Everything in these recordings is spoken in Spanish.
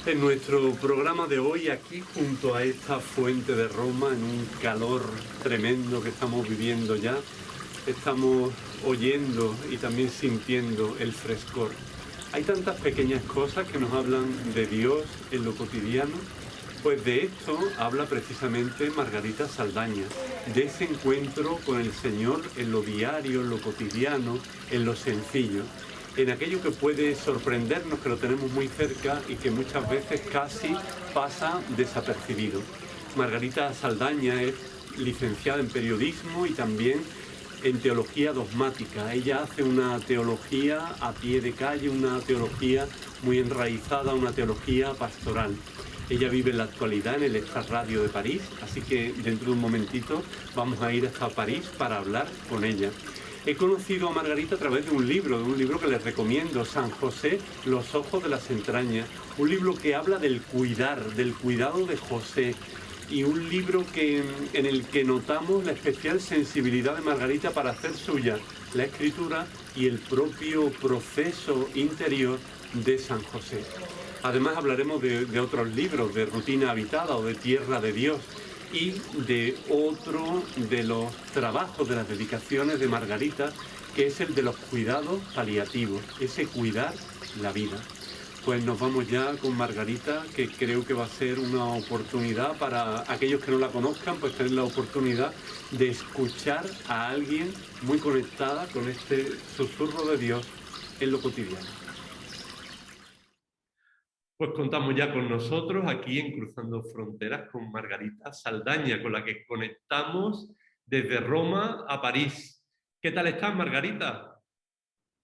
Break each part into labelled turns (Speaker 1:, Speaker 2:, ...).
Speaker 1: En nuestro programa de hoy, aquí junto a esta fuente de Roma, en un calor tremendo que estamos viviendo ya, estamos oyendo y también sintiendo el frescor. Hay tantas pequeñas cosas que nos hablan de Dios en lo cotidiano. Pues de esto habla precisamente Margarita Saldaña, de ese encuentro con el Señor en lo diario, en lo cotidiano, en lo sencillo, en aquello que puede sorprendernos, que lo tenemos muy cerca y que muchas veces casi pasa desapercibido. Margarita Saldaña es licenciada en periodismo y también en teología dogmática. Ella hace una teología a pie de calle, una teología muy enraizada, una teología pastoral. Ella vive en la actualidad en el Extra Radio de París, así que dentro de un momentito vamos a ir hasta París para hablar con ella. He conocido a Margarita a través de un libro que les recomiendo, San José, los ojos de las entrañas, un libro que habla del cuidado de José, y un libro en el que notamos la especial sensibilidad de Margarita para hacer suya la escritura y el propio proceso interior de San José. Además hablaremos de otros libros, de Rutina Habitada o de Tierra de Dios, y de otro de los trabajos, de las dedicaciones de Margarita, que es el de los cuidados paliativos, ese cuidar la vida. Pues nos vamos ya con Margarita, que creo que va a ser una oportunidad para aquellos que no la conozcan, pues tener la oportunidad de escuchar a alguien muy conectada con este susurro de Dios en lo cotidiano. Pues contamos ya con nosotros aquí en Cruzando Fronteras con Margarita Saldaña, con la que conectamos desde Roma a París. ¿Qué tal estás, Margarita?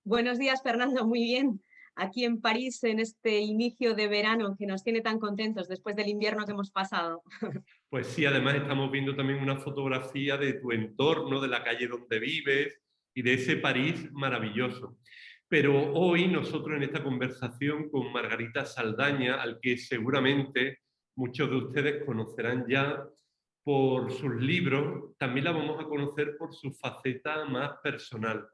Speaker 2: Buenos días, Fernando, muy bien. Aquí en París, en este inicio de verano que nos tiene tan contentos después del invierno que hemos pasado.
Speaker 1: Pues sí, además estamos viendo también una fotografía de tu entorno, de la calle donde vives y de ese París maravilloso. Pero hoy nosotros en esta conversación con Margarita Saldaña, al que seguramente muchos de ustedes conocerán ya por sus libros, también la vamos a conocer por su faceta más personal.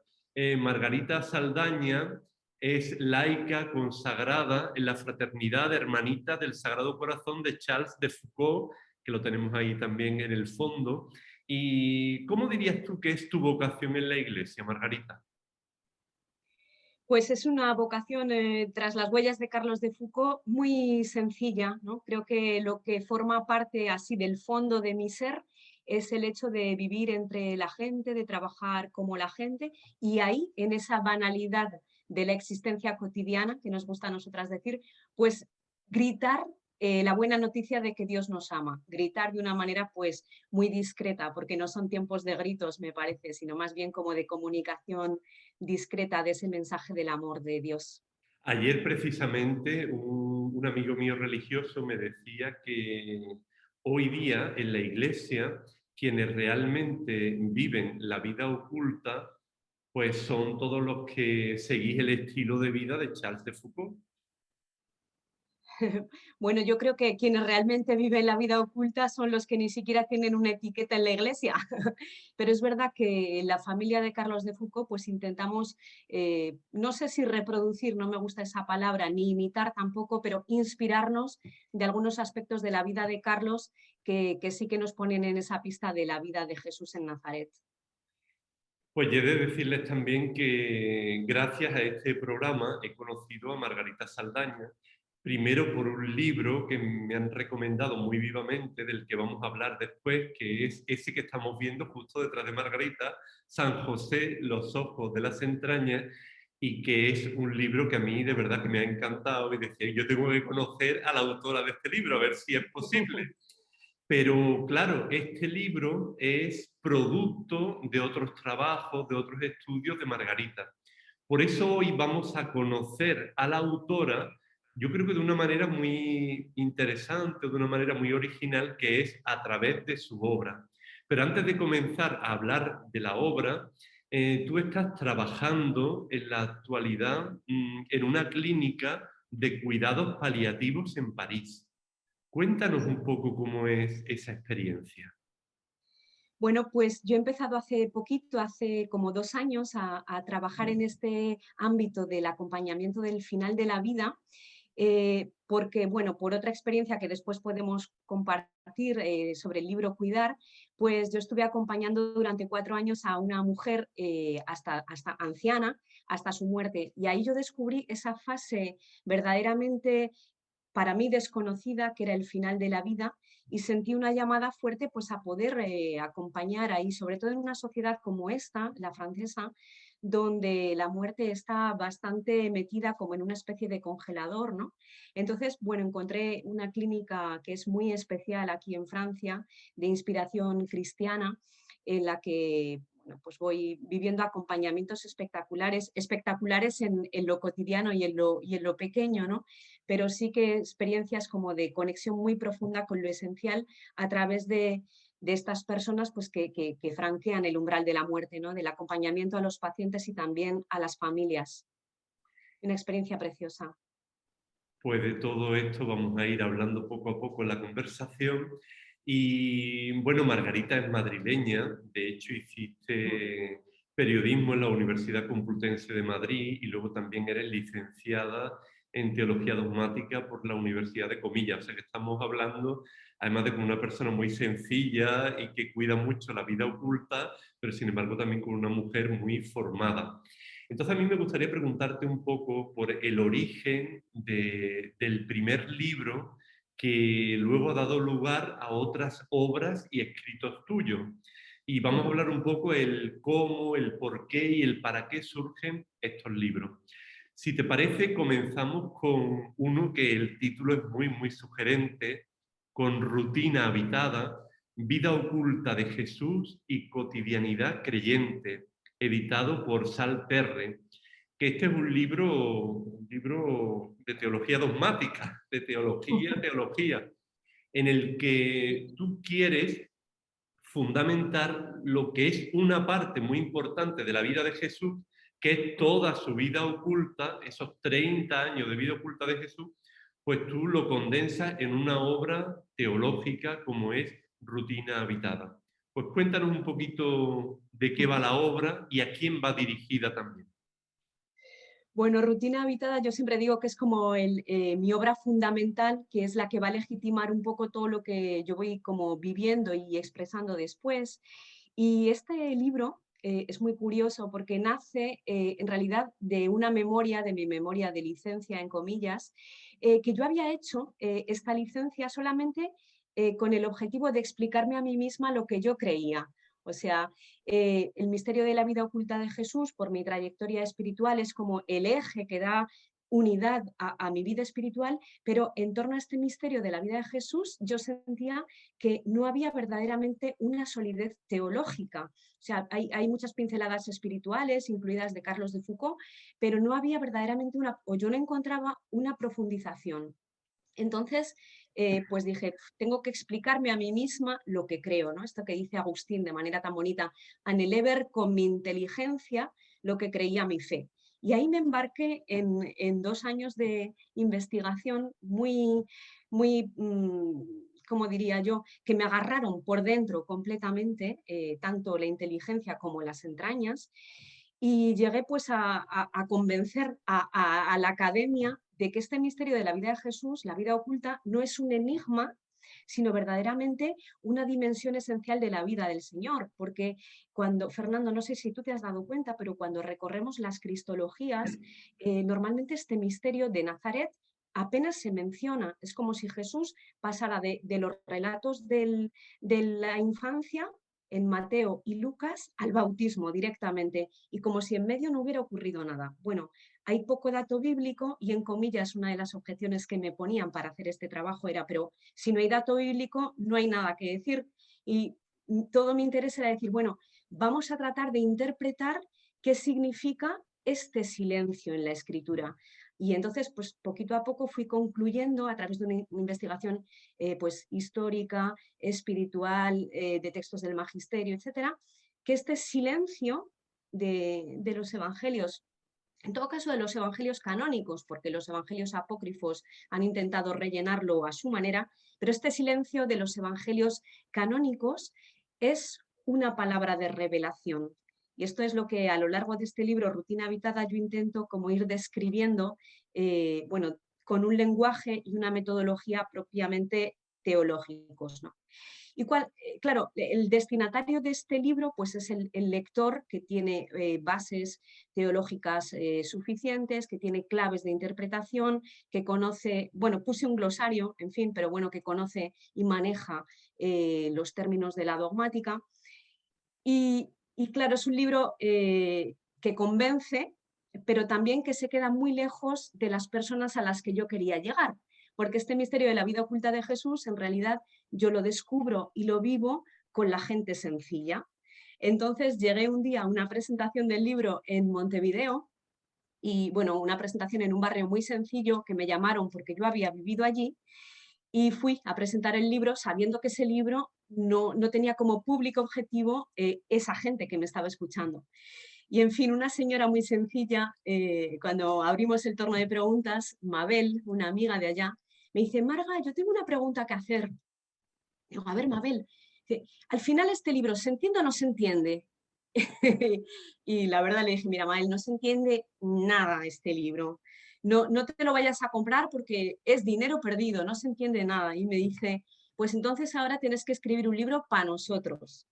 Speaker 1: Margarita Saldaña es laica consagrada en la Fraternidad Hermanita del Sagrado Corazón de Charles de Foucault, que lo tenemos ahí también en el fondo. ¿Y cómo dirías tú que es tu vocación en la Iglesia, Margarita?
Speaker 2: Pues es una vocación, tras las huellas de Carlos de Foucault, muy sencilla, ¿no? Creo que lo que forma parte así del fondo de mi ser es el hecho de vivir entre la gente, de trabajar como la gente, y ahí, en esa banalidad de la existencia cotidiana, que nos gusta a nosotras decir, pues gritar la buena noticia de que Dios nos ama, gritar de una manera pues muy discreta, porque no son tiempos de gritos, me parece, sino más bien como de comunicación discreta de ese mensaje del amor de Dios.
Speaker 1: Ayer precisamente un amigo mío religioso me decía que hoy día en la Iglesia quienes realmente viven la vida oculta pues son todos los que seguís el estilo de vida de Charles de Foucault.
Speaker 2: Bueno, yo creo que quienes realmente viven la vida oculta son los que ni siquiera tienen una etiqueta en la iglesia. Pero es verdad que en la familia de Carlos de Foucault pues intentamos, no sé si reproducir, no me gusta esa palabra, ni imitar tampoco, pero inspirarnos de algunos aspectos de la vida de Carlos que sí que nos ponen en esa pista de la vida de Jesús en Nazaret.
Speaker 1: Pues he de decirles también que gracias a este programa he conocido a Margarita Saldaña, primero por un libro que me han recomendado muy vivamente, del que vamos a hablar después, que es ese que estamos viendo justo detrás de Margarita, San José, los ojos de las entrañas, y que es un libro que a mí de verdad que me ha encantado y decía, yo tengo que conocer a la autora de este libro, a ver si es posible. Pero claro, este libro es producto de otros trabajos, de otros estudios de Margarita. Por eso hoy vamos a conocer a la autora, yo creo que de una manera muy interesante, de una manera muy original, que es a través de su obra. Pero antes de comenzar a hablar de la obra, tú estás trabajando en la actualidad en una clínica de cuidados paliativos en París. Cuéntanos un poco cómo es esa experiencia.
Speaker 2: Bueno, pues yo he empezado hace poquito, hace como 2 años, a trabajar en este ámbito del acompañamiento del final de la vida. porque, bueno, por otra experiencia que después podemos compartir sobre el libro Cuidar, pues yo estuve acompañando durante 4 años a una mujer hasta anciana, hasta su muerte, y ahí yo descubrí esa fase verdaderamente para mí desconocida, que era el final de la vida, y sentí una llamada fuerte pues a poder acompañar ahí, sobre todo en una sociedad como esta, la francesa, donde la muerte está bastante metida como en una especie de congelador, ¿no? Entonces, bueno, encontré una clínica que es muy especial aquí en Francia, de inspiración cristiana, en la que bueno, pues voy viviendo acompañamientos espectaculares, espectaculares en lo cotidiano y en lo pequeño, ¿no? Pero sí que experiencias como de conexión muy profunda con lo esencial a través de estas personas pues, que franquean el umbral de la muerte, ¿no? Del acompañamiento a los pacientes y también a las familias. Una experiencia preciosa.
Speaker 1: Pues de todo esto vamos a ir hablando poco a poco en la conversación. Y bueno, Margarita es madrileña, de hecho hiciste periodismo en la Universidad Complutense de Madrid y luego también eres licenciada en Teología Dogmática por la Universidad de Comillas. O sea que estamos hablando, además de con una persona muy sencilla y que cuida mucho la vida oculta, pero sin embargo también con una mujer muy formada. Entonces a mí me gustaría preguntarte un poco por el origen del primer libro que luego ha dado lugar a otras obras y escritos tuyos. Y vamos a hablar un poco el cómo, el por qué y el para qué surgen estos libros. Si te parece, comenzamos con uno que el título es muy, muy sugerente, con Rutina Habitada, Vida Oculta de Jesús y Cotidianidad Creyente, editado por Sal Terre, que este es un libro de teología dogmática, de teología, en el que tú quieres fundamentar lo que es una parte muy importante de la vida de Jesús, que es toda su vida oculta, esos 30 años de vida oculta de Jesús, pues tú lo condensas en una obra teológica como es Rutina Habitada. Pues cuéntanos un poquito de qué va la obra y a quién va dirigida también.
Speaker 2: Bueno, Rutina Habitada yo siempre digo que es como mi obra fundamental, que es la que va a legitimar un poco todo lo que yo voy como viviendo y expresando después. Y este libro es muy curioso porque nace en realidad de una memoria, de mi memoria de licencia en comillas, que yo había hecho esta licencia solamente con el objetivo de explicarme a mí misma lo que yo creía. O sea, el misterio de la vida oculta de Jesús, por mi trayectoria espiritual, es como el eje que da unidad a mi vida espiritual, pero en torno a este misterio de la vida de Jesús yo sentía que no había verdaderamente una solidez teológica. O sea, hay muchas pinceladas espirituales, incluidas de Carlos de Foucault, pero no había verdaderamente o yo no encontraba una profundización. Entonces, pues dije, tengo que explicarme a mí misma lo que creo, ¿no? Esto que dice Agustín de manera tan bonita, anhelé ver con mi inteligencia lo que creía mi fe. Y ahí me embarqué en 2 años de investigación muy, muy, como diría yo, que me agarraron por dentro completamente, tanto la inteligencia como las entrañas, y llegué pues a convencer a la academia de que este misterio de la vida de Jesús, la vida oculta, no es un enigma, sino verdaderamente una dimensión esencial de la vida del Señor. Porque cuando, Fernando, no sé si tú te has dado cuenta, pero cuando recorremos las cristologías, normalmente este misterio de Nazaret apenas se menciona. Es como si Jesús pasara de los relatos de la infancia en Mateo y Lucas al bautismo directamente, y como si en medio no hubiera ocurrido nada. Bueno, hay poco dato bíblico y en comillas una de las objeciones que me ponían para hacer este trabajo era, pero si no hay dato bíblico no hay nada que decir, y todo mi interés era decir, bueno, vamos a tratar de interpretar qué significa este silencio en la escritura. Y entonces, pues poquito a poco fui concluyendo a través de una investigación pues histórica, espiritual, de textos del magisterio, etcétera, que este silencio de los evangelios, en todo caso de los evangelios canónicos, porque los evangelios apócrifos han intentado rellenarlo a su manera, pero este silencio de los evangelios canónicos es una palabra de revelación. Y esto es lo que a lo largo de este libro, Rutina Habitada, yo intento como ir describiendo, bueno, con un lenguaje y una metodología propiamente teológicos, ¿no? Y claro, el destinatario de este libro pues es el lector que tiene bases teológicas suficientes, que tiene claves de interpretación, que conoce, bueno, puse un glosario, en fin, pero bueno, que conoce y maneja los términos de la dogmática. Y claro, es un libro que convence, pero también que se queda muy lejos de las personas a las que yo quería llegar, porque este misterio de la vida oculta de Jesús, en realidad, yo lo descubro y lo vivo con la gente sencilla. Entonces llegué un día a una presentación del libro en Montevideo, y bueno, una presentación en un barrio muy sencillo que me llamaron porque yo había vivido allí, y fui a presentar el libro sabiendo que ese libro no tenía como público objetivo esa gente que me estaba escuchando. Y en fin, una señora muy sencilla, cuando abrimos el turno de preguntas, Mabel, una amiga de allá, me dice: Marga, yo tengo una pregunta que hacer. Digo: a ver, Mabel, dice, al final este libro, ¿se entiende o no se entiende? Y la verdad le dije: mira, Mabel, no se entiende nada este libro. No te lo vayas a comprar porque es dinero perdido, no se entiende nada. Y me dice: pues entonces ahora tienes que escribir un libro para nosotros.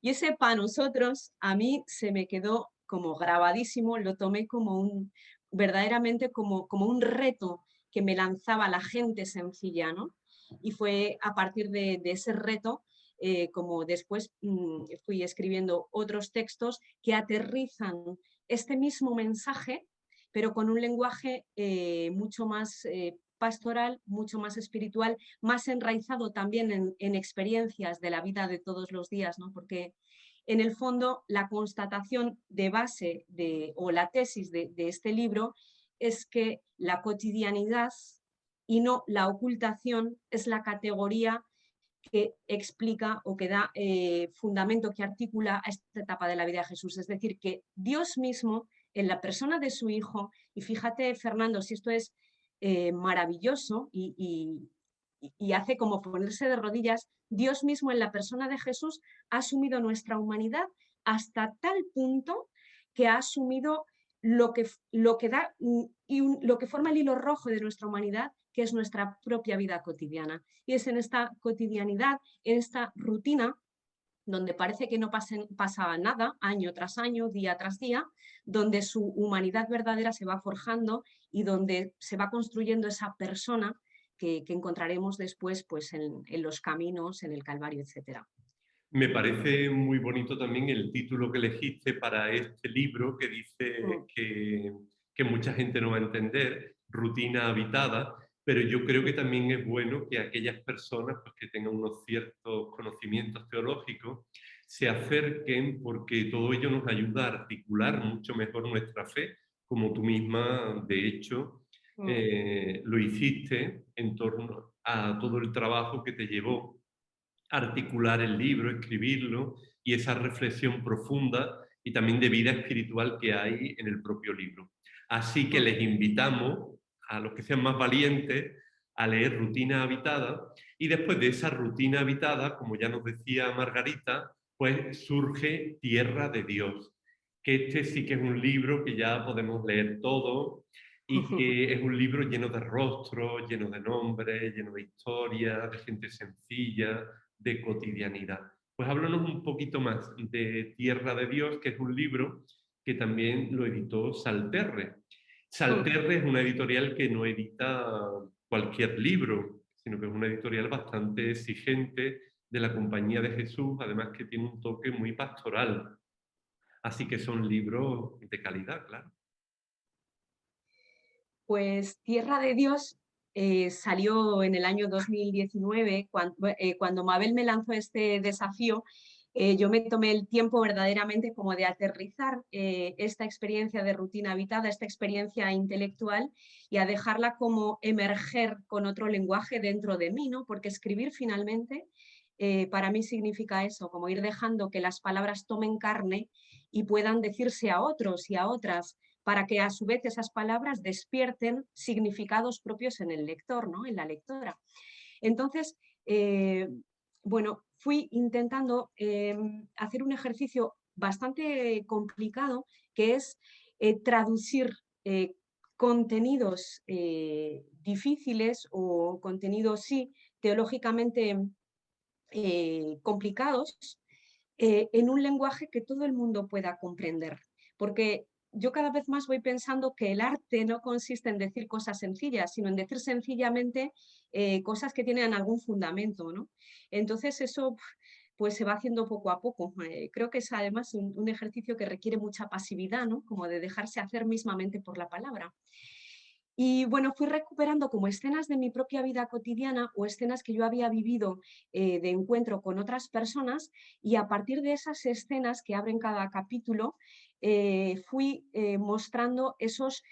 Speaker 2: Y ese para nosotros a mí se me quedó como grabadísimo, lo tomé como verdaderamente como un reto que me lanzaba la gente sencilla, ¿no? Y fue a partir de ese reto como después fui escribiendo otros textos que aterrizan este mismo mensaje, pero con un lenguaje mucho más pastoral, mucho más espiritual, más enraizado también en experiencias de la vida de todos los días, ¿no? Porque en el fondo la constatación de base o la tesis de este libro es que la cotidianidad y no la ocultación es la categoría que explica o que da fundamento, que articula a esta etapa de la vida de Jesús. Es decir, que Dios mismo, en la persona de su Hijo, y fíjate, Fernando, si esto es maravilloso y hace como ponerse de rodillas, Dios mismo en la persona de Jesús ha asumido nuestra humanidad hasta tal punto que ha asumido lo que da y lo que forma el hilo rojo de nuestra humanidad, que es nuestra propia vida cotidiana. Y es en esta cotidianidad, en esta rutina, donde parece que no pasa nada, año tras año, día tras día, donde su humanidad verdadera se va forjando y donde se va construyendo esa persona que encontraremos después pues, en los caminos, en el Calvario, etc.
Speaker 1: Me parece muy bonito también el título que elegiste para este libro, que dice que mucha gente no va a entender, Rutina Habitada, pero yo creo que también es bueno que aquellas personas pues, que tengan unos ciertos conocimientos teológicos se acerquen, porque todo ello nos ayuda a articular mucho mejor nuestra fe, como tú misma, de hecho, lo hiciste en torno a todo el trabajo que te llevó articular el libro, escribirlo y esa reflexión profunda y también de vida espiritual que hay en el propio libro. Así que les invitamos a los que sean más valientes a leer Rutina Habitada, y después de esa rutina habitada, como ya nos decía Margarita, pues surge Tierra de Dios, que este sí que es un libro que ya podemos leer todo y que es un libro lleno de rostros, lleno de nombres, lleno de historias, de gente sencilla, de cotidianidad. Pues háblanos un poquito más de Tierra de Dios, que es un libro que también lo editó Salterre. Salterre es una editorial que no edita cualquier libro, sino que es una editorial bastante exigente de la Compañía de Jesús, además que tiene un toque muy pastoral. Así que son libros de calidad, claro.
Speaker 2: Pues Tierra de Dios salió en el año 2019, cuando Mabel me lanzó este desafío. Yo me tomé el tiempo verdaderamente como de aterrizar esta experiencia de rutina habitada, esta experiencia intelectual, y a dejarla como emerger con otro lenguaje dentro de mí, ¿no? Porque escribir finalmente para mí significa eso, como ir dejando que las palabras tomen carne y puedan decirse a otros y a otras, para que a su vez esas palabras despierten significados propios en el lector, ¿no? En la lectora. Entonces, bueno, fui intentando hacer un ejercicio bastante complicado, que es traducir contenidos difíciles o contenidos, sí, teológicamente complicados, en un lenguaje que todo el mundo pueda comprender. Porque yo cada vez más voy pensando que el arte no consiste en decir cosas sencillas, sino en decir sencillamente cosas que tienen algún fundamento, ¿no? Entonces eso pues se va haciendo poco a poco. Creo que es además un ejercicio que requiere mucha pasividad, ¿no? Como de dejarse hacer mismamente por la palabra. Y bueno, fui recuperando como escenas de mi propia vida cotidiana o escenas que yo había vivido de encuentro con otras personas, y a partir de esas escenas que abren cada capítulo, fui mostrando esos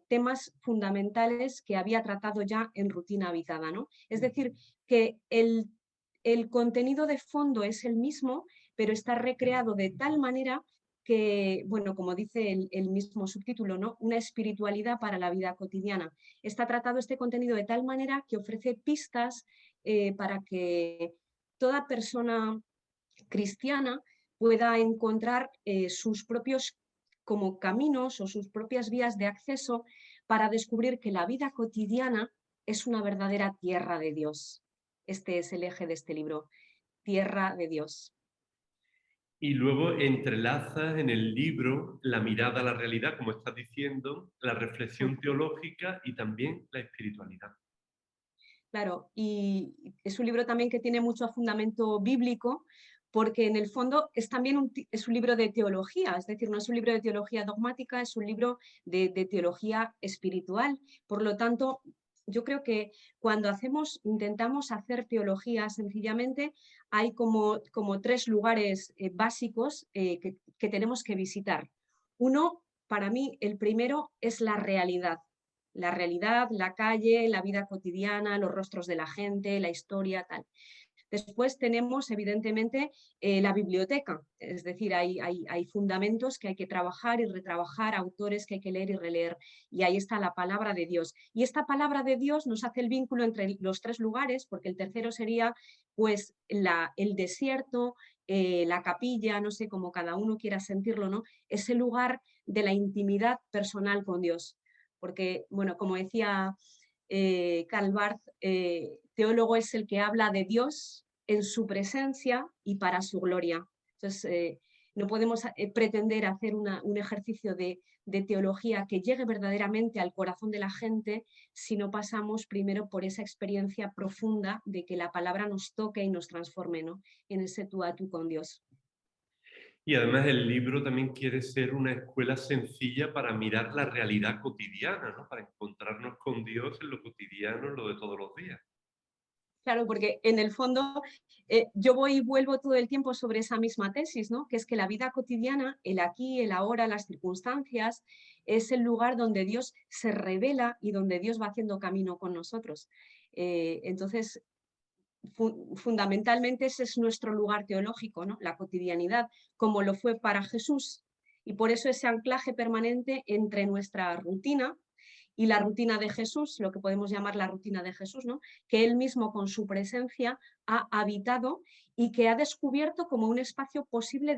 Speaker 2: temas fundamentales que había tratado ya en Rutina Habitada, ¿no? Es decir, que el contenido de fondo es el mismo, pero está recreado de tal manera que, bueno, como dice el mismo subtítulo, ¿no? Una espiritualidad para la vida cotidiana. Está tratado este contenido de tal manera que ofrece pistas para que toda persona cristiana pueda encontrar sus propios como caminos o sus propias vías de acceso para descubrir que la vida cotidiana es una verdadera tierra de Dios. Este es el eje de este libro, tierra de Dios.
Speaker 1: Y luego entrelazas en el libro la mirada a la realidad, como estás diciendo, la reflexión teológica y también la espiritualidad.
Speaker 2: Claro, y es un libro también que tiene mucho fundamento bíblico, porque en el fondo es también es un libro de teología, es decir, no es un libro de teología dogmática, es un libro de teología espiritual. Por lo tanto, yo creo que cuando intentamos hacer teología sencillamente, hay como tres lugares básicos que tenemos que visitar. Uno, para mí, el primero es la realidad, la calle, la vida cotidiana, los rostros de la gente, la historia, tal. Después tenemos, evidentemente, la biblioteca, es decir, hay fundamentos que hay que trabajar y retrabajar, autores que hay que leer y releer, y ahí está la palabra de Dios. Y esta palabra de Dios nos hace el vínculo entre los tres lugares, porque el tercero sería, pues, el desierto, la capilla, no sé, como cada uno quiera sentirlo, ¿no? Ese lugar de la intimidad personal con Dios. Porque, bueno, como decía Karl Barth, teólogo es el que habla de Dios en su presencia y para su gloria. Entonces, no podemos pretender hacer un ejercicio de teología que llegue verdaderamente al corazón de la gente si no pasamos primero por esa experiencia profunda de que la palabra nos toque y nos transforme, ¿no? En ese tú a tú con Dios.
Speaker 1: Y además el libro también quiere ser una escuela sencilla para mirar la realidad cotidiana, ¿no? Para encontrarnos con Dios en lo cotidiano, en lo de todos los días.
Speaker 2: Claro, porque en el fondo yo voy y vuelvo todo el tiempo sobre esa misma tesis, ¿no? Que es que la vida cotidiana, el aquí, el ahora, las circunstancias, es el lugar donde Dios se revela y donde Dios va haciendo camino con nosotros. Entonces, fundamentalmente ese es nuestro lugar teológico, ¿no? La cotidianidad, como lo fue para Jesús. Y por eso ese anclaje permanente entre nuestra rutina y la rutina de Jesús, lo que podemos llamar la rutina de Jesús, ¿no? Que él mismo con su presencia ha habitado y que ha descubierto como un espacio posible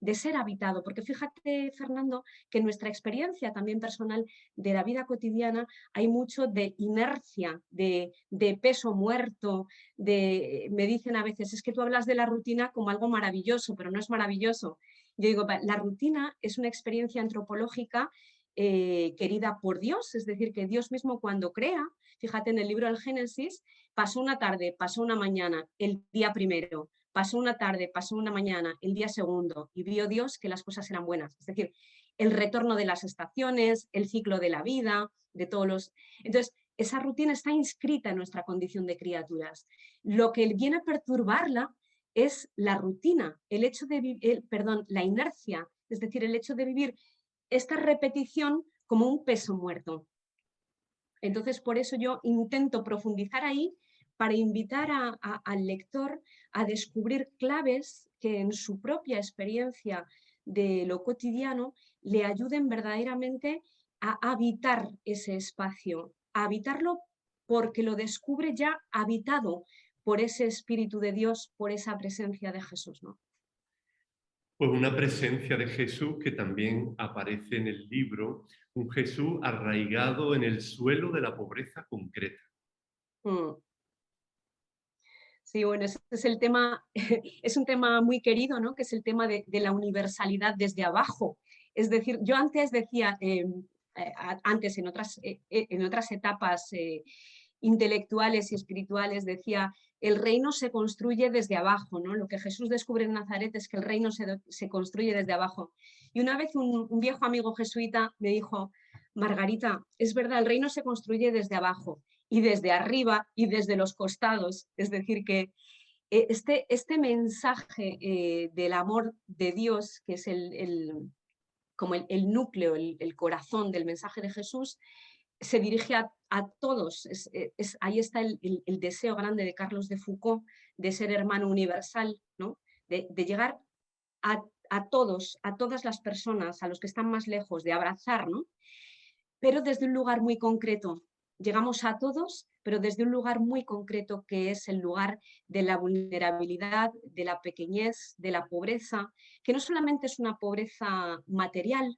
Speaker 2: de ser habitado. Porque fíjate, Fernando, que en nuestra experiencia también personal de la vida cotidiana hay mucho de inercia, de peso muerto, me dicen a veces, es que tú hablas de la rutina como algo maravilloso, pero no es maravilloso. Yo digo, la rutina es una experiencia antropológica querida por Dios, es decir, que Dios mismo cuando crea, fíjate en el libro del Génesis, pasó una tarde, pasó una mañana, el día primero, pasó una tarde, pasó una mañana, el día segundo, y vio Dios que las cosas eran buenas. Es decir, el retorno de las estaciones, el ciclo de la vida, de todos los... Entonces, esa rutina está inscrita en nuestra condición de criaturas. Lo que viene a perturbarla es la rutina, el hecho de vivir, la inercia, es decir, el hecho de vivir esta repetición como un peso muerto. Entonces, por eso yo intento profundizar ahí para invitar al lector a descubrir claves que en su propia experiencia de lo cotidiano le ayuden verdaderamente a habitar ese espacio, a habitarlo porque lo descubre ya habitado por ese Espíritu de Dios, por esa presencia de Jesús, ¿no?
Speaker 1: Pues una presencia de Jesús que también aparece en el libro, un Jesús arraigado en el suelo de la pobreza concreta.
Speaker 2: Mm. Sí, bueno, ese es el tema, es un tema muy querido, ¿no? Que es el tema de la universalidad desde abajo. Es decir, yo antes decía, antes en otras etapas intelectuales y espirituales, decía, el reino se construye desde abajo, ¿no? Lo que Jesús descubre en Nazaret es que el reino se construye desde abajo. Y una vez un viejo amigo jesuita me dijo, Margarita, es verdad, el reino se construye desde abajo y desde arriba y desde los costados. Es decir, que este mensaje del amor de Dios, que es como el núcleo, el corazón del mensaje de Jesús, se dirige a todos. Ahí está el deseo grande de Carlos de Foucault de ser hermano universal, ¿no? De llegar a todos, a todas las personas, a los que están más lejos, de abrazar, ¿no? Pero desde un lugar muy concreto. Llegamos a todos, pero desde un lugar muy concreto, que es el lugar de la vulnerabilidad, de la pequeñez, de la pobreza, que no solamente es una pobreza material,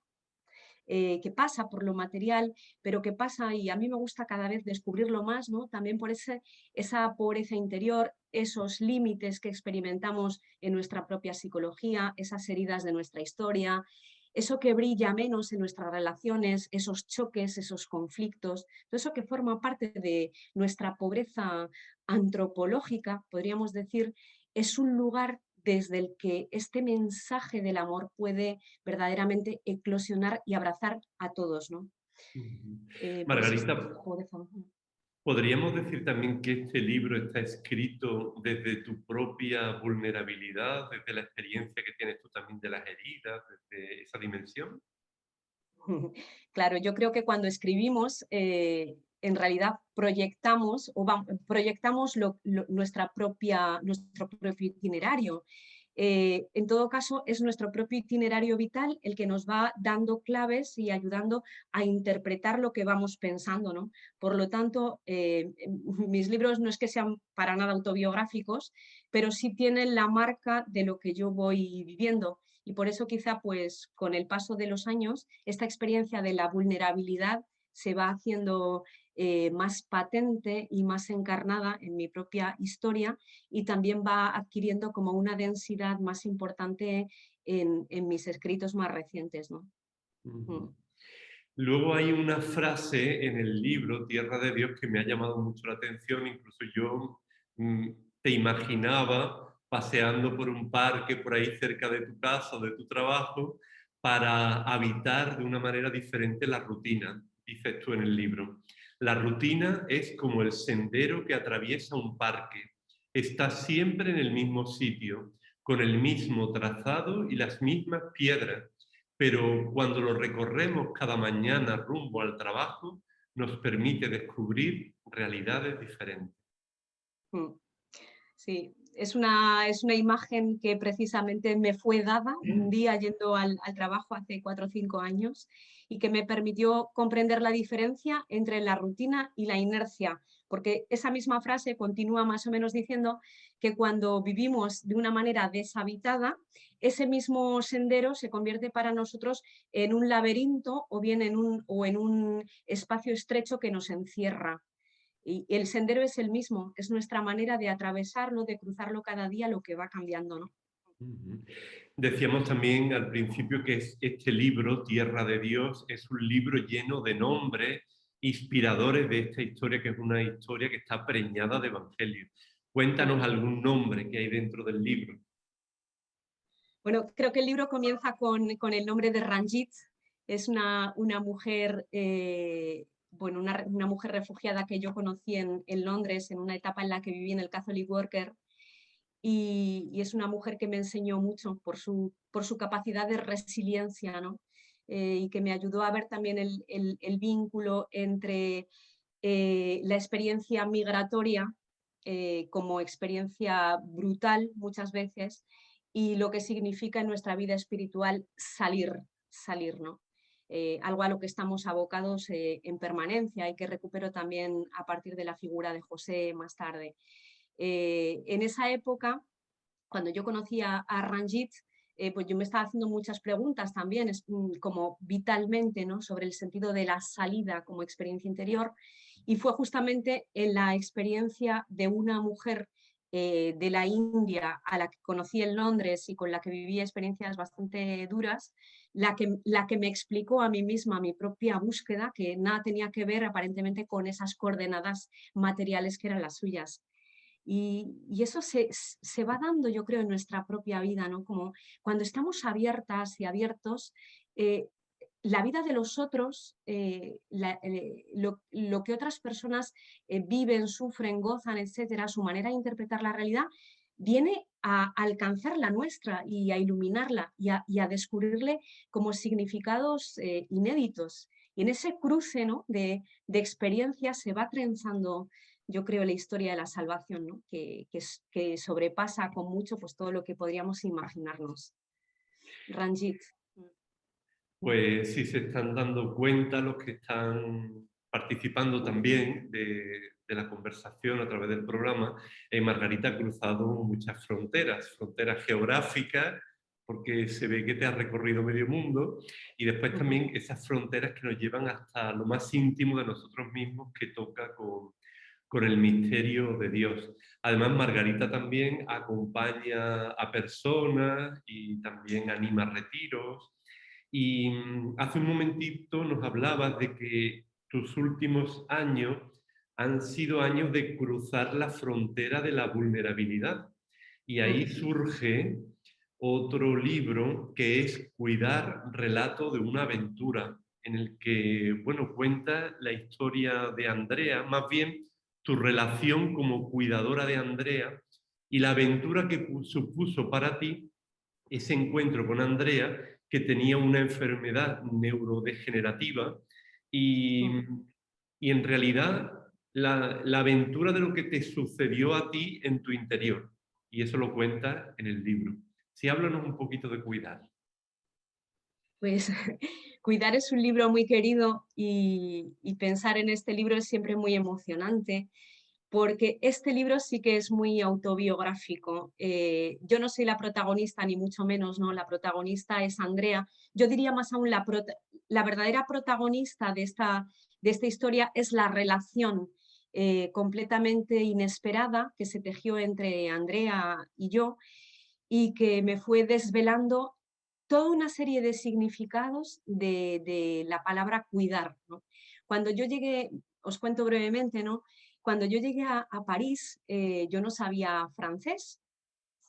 Speaker 2: que pasa por lo material, pero que pasa, y a mí me gusta cada vez descubrirlo más, ¿no? También por esa pobreza interior, esos límites que experimentamos en nuestra propia psicología, esas heridas de nuestra historia, eso que brilla menos en nuestras relaciones, esos choques, esos conflictos, todo eso que forma parte de nuestra pobreza antropológica, podríamos decir, es un lugar desde el que este mensaje del amor puede verdaderamente eclosionar y abrazar a todos, ¿no?
Speaker 1: Ujú.
Speaker 2: Por eso es
Speaker 1: Margarita,
Speaker 2: pobreza.
Speaker 1: ¿podríamos decir también que este libro está escrito desde tu propia vulnerabilidad, desde la experiencia que tienes tú también de las heridas, desde esa dimensión?
Speaker 2: Claro, yo creo que cuando escribimos, en realidad proyectamos proyectamos nuestro propio itinerario. En todo caso, es nuestro propio itinerario vital el que nos va dando claves y ayudando a interpretar lo que vamos pensando, ¿no? Por lo tanto, mis libros no es que sean para nada autobiográficos, pero sí tienen la marca de lo que yo voy viviendo. Y por eso quizá, pues, con el paso de los años, esta experiencia de la vulnerabilidad se va haciendo más patente y más encarnada en mi propia historia, y también va adquiriendo como una densidad más importante en mis escritos más recientes, ¿no? Mm.
Speaker 1: Ujú. Luego hay una frase en el libro Tierra de Dios que me ha llamado mucho la atención, incluso yo mm, te imaginaba paseando por un parque por ahí cerca de tu casa o de tu trabajo para habitar de una manera diferente la rutina, dices tú en el libro. La rutina es como el sendero que atraviesa un parque. Está siempre en el mismo sitio, con el mismo trazado y las mismas piedras, pero cuando lo recorremos cada mañana rumbo al trabajo, nos permite descubrir realidades diferentes.
Speaker 2: Mm. Sí, es una imagen que precisamente me fue dada un día yendo al trabajo hace 4 o 5 años, y que me permitió comprender la diferencia entre la rutina y la inercia, porque esa misma frase continúa más o menos diciendo que cuando vivimos de una manera deshabitada, ese mismo sendero se convierte para nosotros en un laberinto, o bien en un espacio estrecho que nos encierra. Y el sendero es el mismo, es nuestra manera de atravesarlo, de cruzarlo cada día, lo que va cambiando, ¿no?
Speaker 1: Ujú. Decíamos también al principio que este libro, Tierra de Dios, es un libro lleno de nombres inspiradores de esta historia, que es una historia que está preñada de evangelio. Cuéntanos algún nombre que hay dentro del libro.
Speaker 2: Bueno, creo que el libro comienza con el nombre de Ranjit. Es una mujer, bueno, una mujer refugiada que yo conocí en Londres en una etapa en la que viví en el Catholic Worker, y es una mujer que me enseñó mucho por su capacidad de resiliencia, ¿no? Y que me ayudó a ver también el vínculo entre la experiencia migratoria, como experiencia brutal muchas veces, y lo que significa en nuestra vida espiritual salir, ¿no? Algo a lo que estamos abocados en permanencia, y que recupero también a partir de la figura de José más tarde. En esa época, cuando yo conocí a Ranjit, pues yo me estaba haciendo muchas preguntas también, como vitalmente, ¿no? Sobre el sentido de la salida como experiencia interior, y fue justamente en la experiencia de una mujer de la India a la que conocí en Londres y con la que viví experiencias bastante duras, la que me explicó a mí misma mi propia búsqueda, que nada tenía que ver aparentemente con esas coordenadas materiales que eran las suyas. Y eso se va dando, yo creo, en nuestra propia vida, ¿no? Como cuando estamos abiertas y abiertos, eh, la vida de los otros, lo que otras personas viven, sufren, gozan, etcétera, su manera de interpretar la realidad, viene a alcanzar la nuestra y a iluminarla y a descubrirle como significados inéditos. Y en ese cruce, ¿no? de experiencias se va trenzando, yo creo, la historia de la salvación, ¿no? Que sobrepasa con mucho pues, todo lo que podríamos imaginarnos. Ranjit.
Speaker 1: Pues sí se están dando cuenta los que están participando también de la conversación a través del programa. Margarita ha cruzado muchas fronteras, fronteras geográficas, porque se ve que te has recorrido medio mundo, y después también esas fronteras que nos llevan hasta lo más íntimo de nosotros mismos, que toca con el misterio de Dios. Además, Margarita también acompaña a personas y también anima retiros. Y hace un momentito nos hablabas de que tus últimos años han sido años de cruzar la frontera de la vulnerabilidad. Y ahí surge otro libro que es Cuidar, relato de una aventura, en el que, bueno, cuenta la historia de Andrea, más bien tu relación como cuidadora de Andrea y la aventura que supuso para ti ese encuentro con Andrea, que tenía una enfermedad neurodegenerativa y, y en realidad la aventura de lo que te sucedió a ti en tu interior. Y eso lo cuenta en el libro. Sí, háblanos un poquito de Cuidar.
Speaker 2: Pues Cuidar es un libro muy querido y pensar en este libro es siempre muy emocionante, porque este libro sí que es muy autobiográfico. Yo no soy la protagonista, ni mucho menos, ¿no? La protagonista es Andrea. Yo diría más aún, la verdadera protagonista de esta historia es la relación completamente inesperada que se tejió entre Andrea y yo, y que me fue desvelando toda una serie de significados de la palabra cuidar, ¿no? Cuando yo llegué, os cuento brevemente, ¿no? Cuando yo llegué a París, yo no sabía francés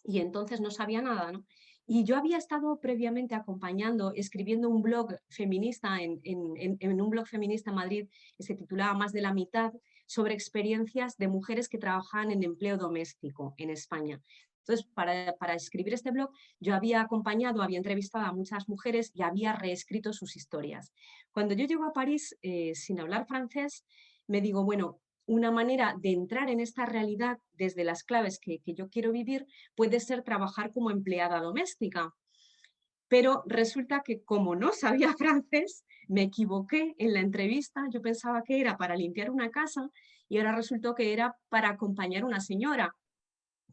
Speaker 2: y entonces no sabía nada, ¿no? Y yo había estado previamente acompañando, escribiendo un blog feminista en un blog feminista en Madrid que se titulaba Más de la mitad, sobre experiencias de mujeres que trabajaban en empleo doméstico en España. Entonces, para escribir este blog, yo había acompañado, había entrevistado a muchas mujeres y había reescrito sus historias. Cuando yo llego a París sin hablar francés, me digo, bueno, una manera de entrar en esta realidad desde las claves que yo quiero vivir puede ser trabajar como empleada doméstica. Pero resulta que como no sabía francés, me equivoqué en la entrevista. Yo pensaba que era para limpiar una casa y ahora resultó que era para acompañar a una señora.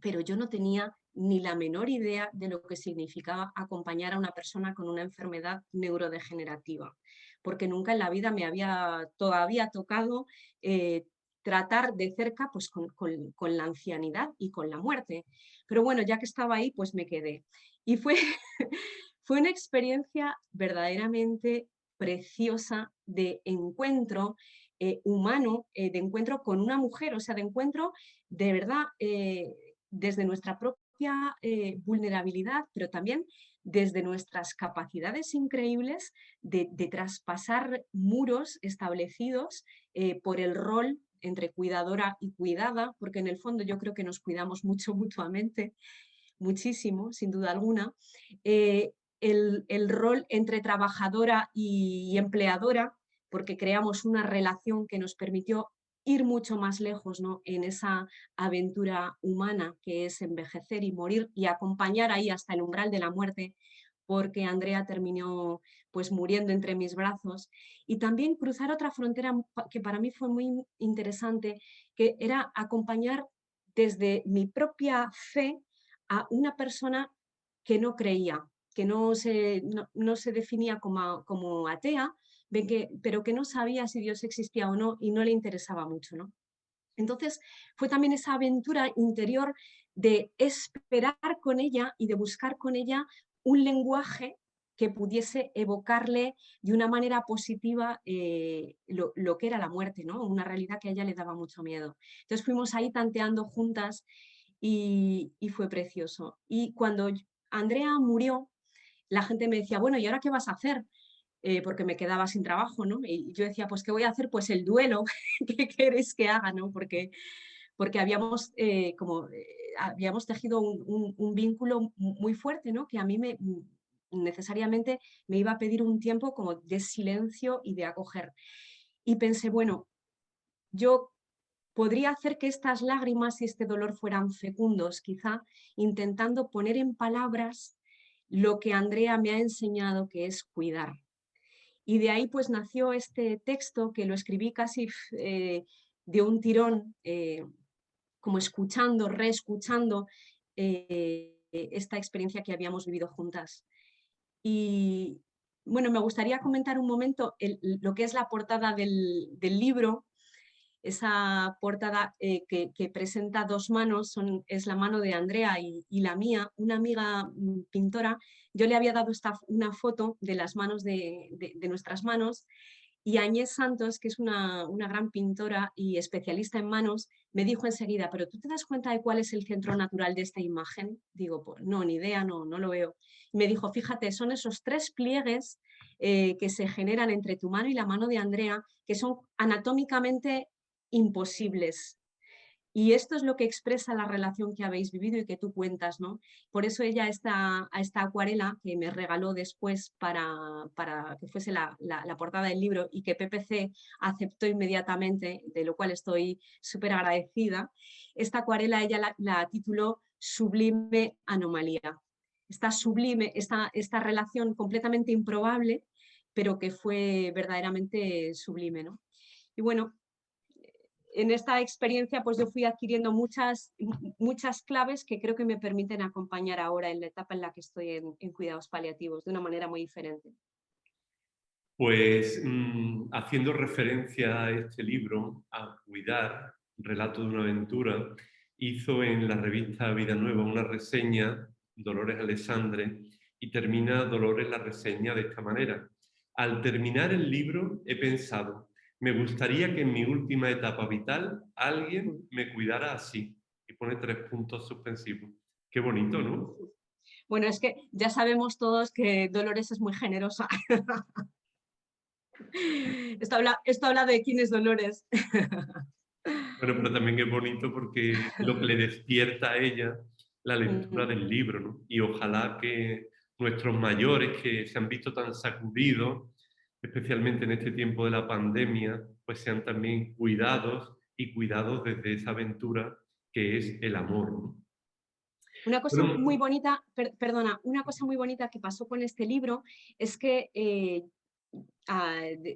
Speaker 2: Pero yo no tenía ni la menor idea de lo que significaba acompañar a una persona con una enfermedad neurodegenerativa, porque nunca en la vida me había todavía tocado tratar de cerca pues, con la ancianidad y con la muerte. Pero bueno, ya que estaba ahí, pues me quedé. Y fue, fue una experiencia verdaderamente preciosa de encuentro humano, de encuentro con una mujer, o sea, de encuentro de verdad desde nuestra propia vulnerabilidad, pero también desde nuestras capacidades increíbles de traspasar muros establecidos por el rol entre cuidadora y cuidada, porque en el fondo yo creo que nos cuidamos mucho mutuamente, muchísimo, sin duda alguna. Eh, el rol entre trabajadora y empleadora, porque creamos una relación que nos permitió ir mucho más lejos, ¿no? En esa aventura humana que es envejecer y morir y acompañar ahí hasta el umbral de la muerte, porque Andrea terminó pues muriendo entre mis brazos. Y también cruzar otra frontera que para mí fue muy interesante, que era acompañar desde mi propia fe a una persona que no creía, que no se definía como atea, pero que no sabía si Dios existía o no y no le interesaba mucho, ¿no? Entonces fue también esa aventura interior de esperar con ella y de buscar con ella un lenguaje que pudiese evocarle de una manera positiva lo que era la muerte, ¿no? Una realidad que a ella le daba mucho miedo. Entonces fuimos ahí tanteando juntas y fue precioso. Y cuando Andrea murió, la gente me decía, bueno, ¿y ahora qué vas a hacer? Porque me quedaba sin trabajo, ¿no? Y yo decía, pues, ¿qué voy a hacer? Pues el duelo, ¿qué queréis que haga, no? Porque habíamos tejido un vínculo muy fuerte, ¿no? Que a mí necesariamente me iba a pedir un tiempo como de silencio y de acoger. Y pensé, bueno, yo podría hacer que estas lágrimas y este dolor fueran fecundos, quizá intentando poner en palabras lo que Andrea me ha enseñado, que es cuidar. Y de ahí pues nació este texto que lo escribí casi de un tirón, como escuchando, reescuchando esta experiencia que habíamos vivido juntas. Y bueno, me gustaría comentar un momento lo que es la portada del libro, esa portada que presenta dos manos, es la mano de Andrea y la mía, una amiga pintora. Yo le había dado una foto de las manos de nuestras manos y Añez Santos, que es una gran pintora y especialista en manos, me dijo enseguida, ¿pero tú te das cuenta de cuál es el centro natural de esta imagen? Digo, pues no, ni idea, no lo veo. Y me dijo, fíjate, son esos 3 pliegues que se generan entre tu mano y la mano de Andrea, que son anatómicamente imposibles. Y esto es lo que expresa la relación que habéis vivido y que tú cuentas, ¿no? Por eso ella a esta acuarela que me regaló después para que fuese la portada del libro y que PPC aceptó inmediatamente, de lo cual estoy súper agradecida, esta acuarela ella la tituló Sublime Anomalía. Esta sublime, esta relación completamente improbable, pero que fue verdaderamente sublime, ¿no? Y bueno, en esta experiencia pues yo fui adquiriendo muchas claves que creo que me permiten acompañar ahora en la etapa en la que estoy en cuidados paliativos de una manera muy diferente.
Speaker 1: Pues haciendo referencia a este libro, a Cuidar, relato de una aventura, hizo en la revista Vida Nueva una reseña, Dolores Alessandre, y termina Dolores la reseña de esta manera. Al terminar el libro he pensado, me gustaría que en mi última etapa vital alguien me cuidara así. Y pone 3 puntos suspensivos. Qué bonito, ¿no?
Speaker 2: Bueno, es que ya sabemos todos que Dolores es muy generosa. Esto habla de quién es Dolores.
Speaker 1: Bueno, pero también es bonito porque lo que le despierta a ella la lectura
Speaker 2: Mm.
Speaker 1: del libro, ¿no? Y ojalá que nuestros mayores que se han visto tan sacudidos, especialmente en este tiempo de la pandemia, pues sean también cuidados y cuidados desde esa aventura que es el amor, ¿no?
Speaker 2: Una cosa muy
Speaker 1: Bueno,
Speaker 2: bonita, perdona, una cosa muy bonita que pasó con este libro es que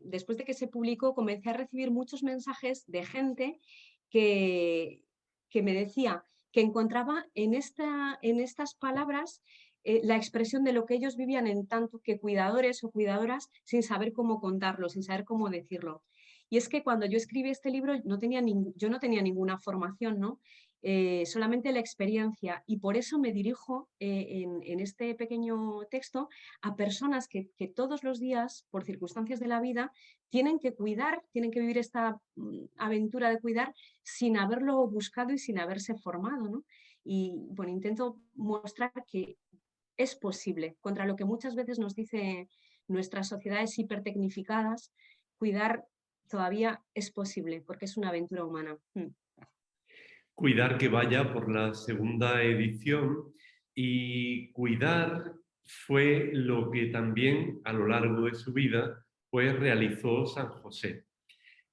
Speaker 2: después de que se publicó comencé a recibir muchos mensajes de gente que, que me decía que encontraba en estas palabras la expresión de lo que ellos vivían en tanto que cuidadores o cuidadoras sin saber cómo contarlo, sin saber cómo decirlo. Y es que cuando yo escribí este libro yo no tenía ninguna formación, ¿no? Solamente la experiencia y por eso me dirijo en este pequeño texto a personas que todos los días, por circunstancias de la vida, tienen que cuidar, tienen que vivir esta aventura de cuidar sin haberlo buscado y sin haberse formado, ¿no? Y bueno, intento mostrar que es posible, contra lo que muchas veces nos dice nuestras sociedades hipertecnificadas, cuidar todavía es posible, porque es una aventura humana.
Speaker 1: Cuidar que vaya por la segunda edición y Cuidar fue lo que también a lo largo de su vida pues realizó San José.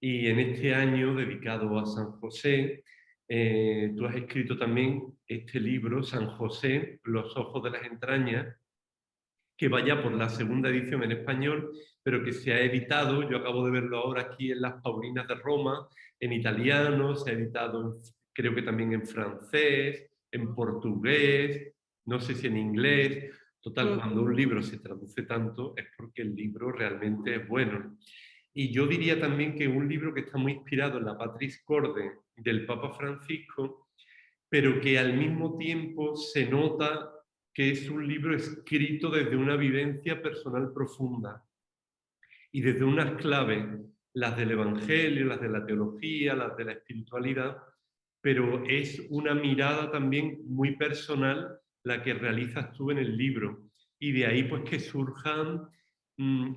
Speaker 1: Y en este año dedicado a San José, tú has escrito también este libro, San José, Los ojos de las entrañas, que vaya por la segunda edición en español, pero que se ha editado, yo acabo de verlo ahora aquí en las Paulinas de Roma, en italiano, se ha editado creo que también en francés, en portugués, no sé si en inglés. Total, cuando un libro se traduce tanto es porque el libro realmente es bueno. Y yo diría también que un libro que está muy inspirado en la Patris Corde del Papa Francisco, pero que al mismo tiempo se nota que es un libro escrito desde una vivencia personal profunda y desde unas claves, las del Evangelio, las de la teología, las de la espiritualidad, pero es una mirada también muy personal la que realizas tú en el libro. Y de ahí pues que surjan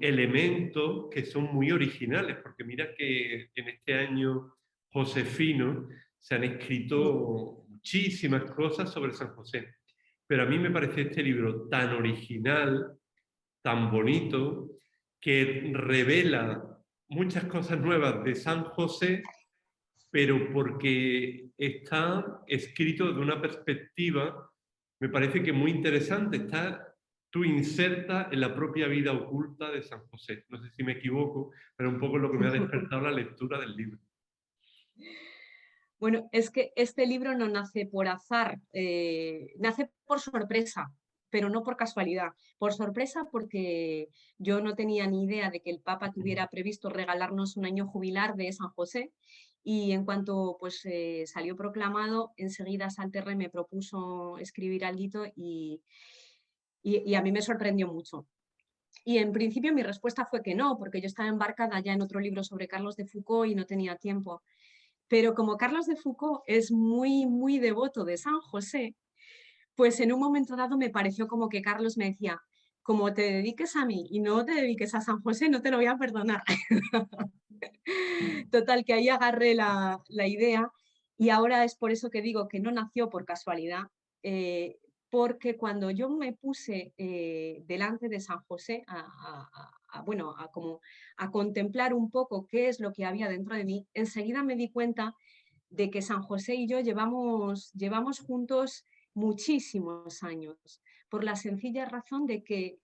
Speaker 1: elementos que son muy originales, porque mira que en este año josefino se han escrito muchísimas cosas sobre San José. Pero a mí me parece este libro tan original, tan bonito, que revela muchas cosas nuevas de San José, pero porque está escrito desde una perspectiva, me parece que muy interesante. Está, tú inserta en la propia vida oculta de San José. No sé si me equivoco, pero un poco lo que me ha despertado la lectura del libro.
Speaker 2: Bueno, es que este libro no nace por azar, nace por sorpresa, pero no por casualidad. Por sorpresa porque yo no tenía ni idea de que el Papa tuviera previsto regalarnos un año jubilar de San José, y en cuanto pues, salió proclamado, enseguida Salterre me propuso escribir algo y a mí me sorprendió mucho. Y en principio mi respuesta fue que no, porque yo estaba embarcada ya en otro libro sobre Carlos de Foucault y no tenía tiempo. Pero como Carlos de Foucault es muy, muy devoto de San José, pues en un momento dado me pareció como que Carlos me decía, como te dediques a mí y no te dediques a San José, no te lo voy a perdonar. Total, que ahí agarré la idea, y ahora es por eso que digo que no nació por casualidad, porque cuando yo me puse delante de San José bueno, como a contemplar un poco qué es lo que había dentro de mí, enseguida me di cuenta de que San José y yo llevamos juntos muchísimos años, por la sencilla razón de que,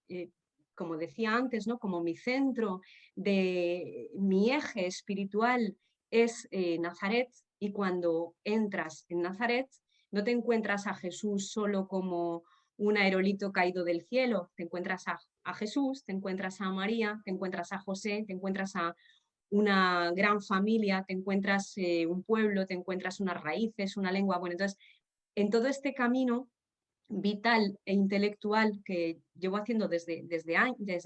Speaker 2: como decía antes, ¿no? Como mi centro de mi eje espiritual es Nazaret, y cuando entras en Nazaret no te encuentras a Jesús solo como un aerolito caído del cielo, te encuentras a Jesús, te encuentras a María, te encuentras a José, te encuentras a una gran familia, te encuentras un pueblo, te encuentras unas raíces, una lengua. Bueno, entonces, en todo este camino vital e intelectual que llevo haciendo desde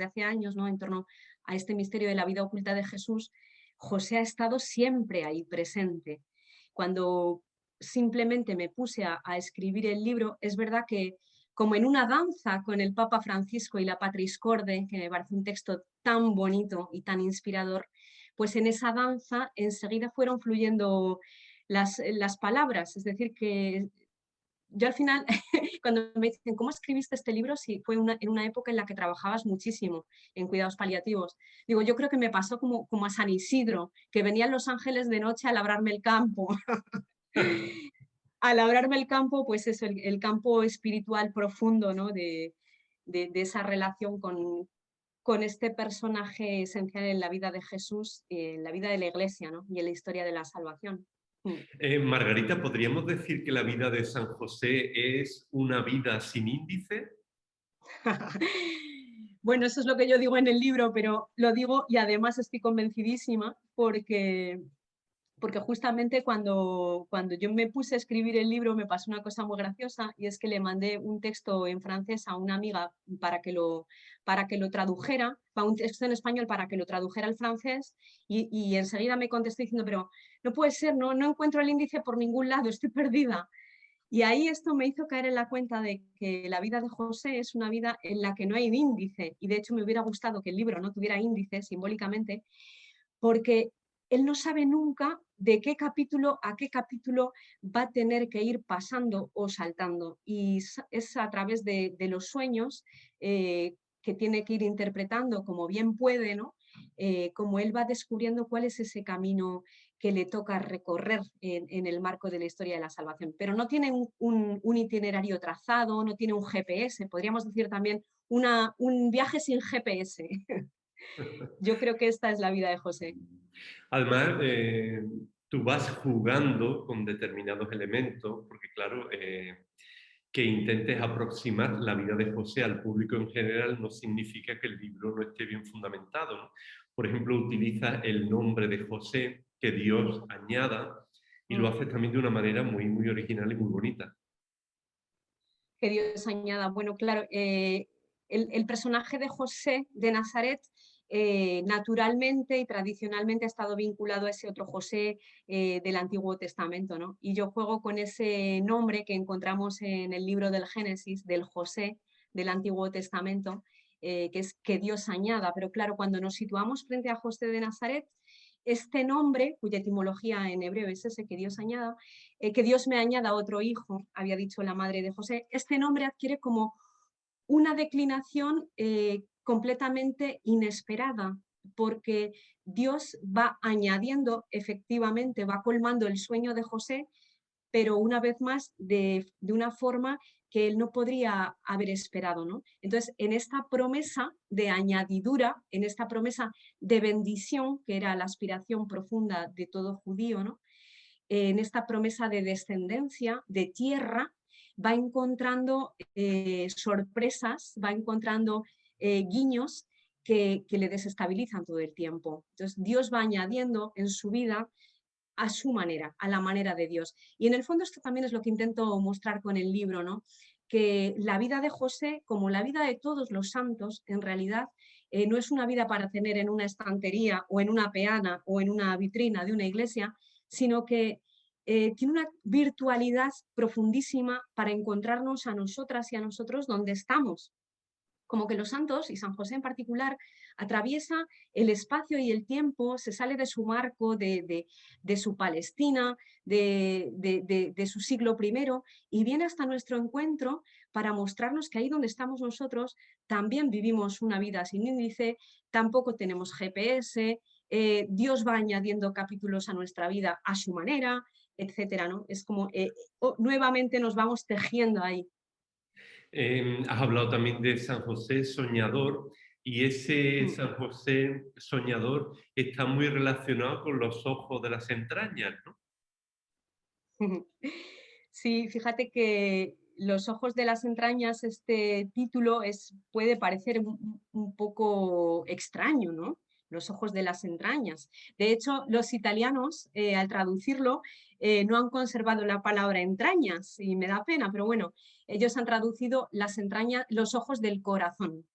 Speaker 2: hace años, ¿no? En torno a este misterio de la vida oculta de Jesús, José ha estado siempre ahí presente. Cuando simplemente me puse a escribir el libro, es verdad que como en una danza con el Papa Francisco y la Patris Corde, que me parece un texto tan bonito y tan inspirador, pues en esa danza enseguida fueron fluyendo las palabras. Es decir, que yo al final, cuando me dicen, ¿cómo escribiste este libro? Si fue en una época en la que trabajabas muchísimo en cuidados paliativos. Digo, yo creo que me pasó como a San Isidro, que venían los ángeles de noche a labrarme el campo. A labrarme el campo, pues eso, el campo espiritual profundo, ¿no? De esa relación con este personaje esencial en la vida de Jesús, en la vida de la Iglesia, ¿no? Y en la historia de la salvación.
Speaker 1: Margarita, ¿podríamos decir que la vida de San José es una vida sin índice?
Speaker 2: Bueno, eso es lo que yo digo en el libro, pero lo digo y además estoy convencidísima porque justamente cuando yo me puse a escribir el libro me pasó una cosa muy graciosa, y es que le mandé un texto en francés a una amiga para que lo tradujera, un texto en español para que lo tradujera al francés, y enseguida me contestó diciendo, pero no puede ser, no encuentro el índice por ningún lado, estoy perdida. Y ahí esto me hizo caer en la cuenta de que la vida de José es una vida en la que no hay índice, y de hecho me hubiera gustado que el libro no tuviera índice simbólicamente, porque él no sabe nunca de qué capítulo a qué capítulo va a tener que ir pasando o saltando, y es a través de los sueños que tiene que ir interpretando como bien puede, ¿no? Como él va descubriendo cuál es ese camino que le toca recorrer en el marco de la historia de la salvación. Pero no tiene un itinerario trazado, no tiene un GPS, podríamos decir también un viaje sin GPS. Yo creo que esta es la vida de José.
Speaker 1: Además, tú vas jugando con determinados elementos, porque claro, que intentes aproximar la vida de José al público en general no significa que el libro no esté bien fundamentado, ¿no? Por ejemplo, utiliza el nombre de José, que Dios añada, y lo
Speaker 2: Mm.
Speaker 1: haces también de una manera muy, muy original y muy bonita.
Speaker 2: Que Dios añada. Bueno, claro, el personaje de José de Nazaret naturalmente y tradicionalmente ha estado vinculado a ese otro José del Antiguo Testamento, ¿no? Y yo juego con ese nombre que encontramos en el libro del Génesis, del José del Antiguo Testamento, que es que Dios añada. Pero claro, cuando nos situamos frente a José de Nazaret, este nombre, cuya etimología en hebreo es ese, que Dios añada, que Dios me añada otro hijo, había dicho la madre de José, este nombre adquiere como una declinación completamente inesperada, porque Dios va añadiendo, efectivamente, va colmando el sueño de José, pero una vez más de una forma que él no podría haber esperado, ¿no? Entonces, en esta promesa de añadidura, en esta promesa de bendición, que era la aspiración profunda de todo judío, ¿no? En esta promesa de descendencia, de tierra, va encontrando sorpresas, va encontrando guiños que le desestabilizan todo el tiempo. Entonces, Dios va añadiendo en su vida a su manera, a la manera de Dios. Y en el fondo esto también es lo que intento mostrar con el libro, ¿no? Que la vida de José, como la vida de todos los santos, en realidad no es una vida para tener en una estantería o en una peana o en una vitrina de una iglesia, sino que tiene una virtualidad profundísima para encontrarnos a nosotras y a nosotros donde estamos, como que los santos, y San José en particular, atraviesa el espacio y el tiempo, se sale de su marco, de su Palestina, de su siglo primero, y viene hasta nuestro encuentro para mostrarnos que ahí donde estamos nosotros también vivimos una vida sin índice, tampoco tenemos GPS, Dios va añadiendo capítulos a nuestra vida a su manera, etcétera, ¿no? Es como nuevamente nos vamos tejiendo ahí.
Speaker 1: Has hablado también de San José Soñador y ese
Speaker 2: Mm.
Speaker 1: San José Soñador está muy relacionado con los ojos de las entrañas, ¿no?
Speaker 2: Sí, fíjate que Los ojos de las entrañas, este título puede parecer un poco extraño, ¿no? Los ojos de las entrañas. De hecho, los italianos, al traducirlo, no han conservado la palabra entrañas y me da pena, pero bueno, ellos han traducido las entrañas, los ojos del corazón.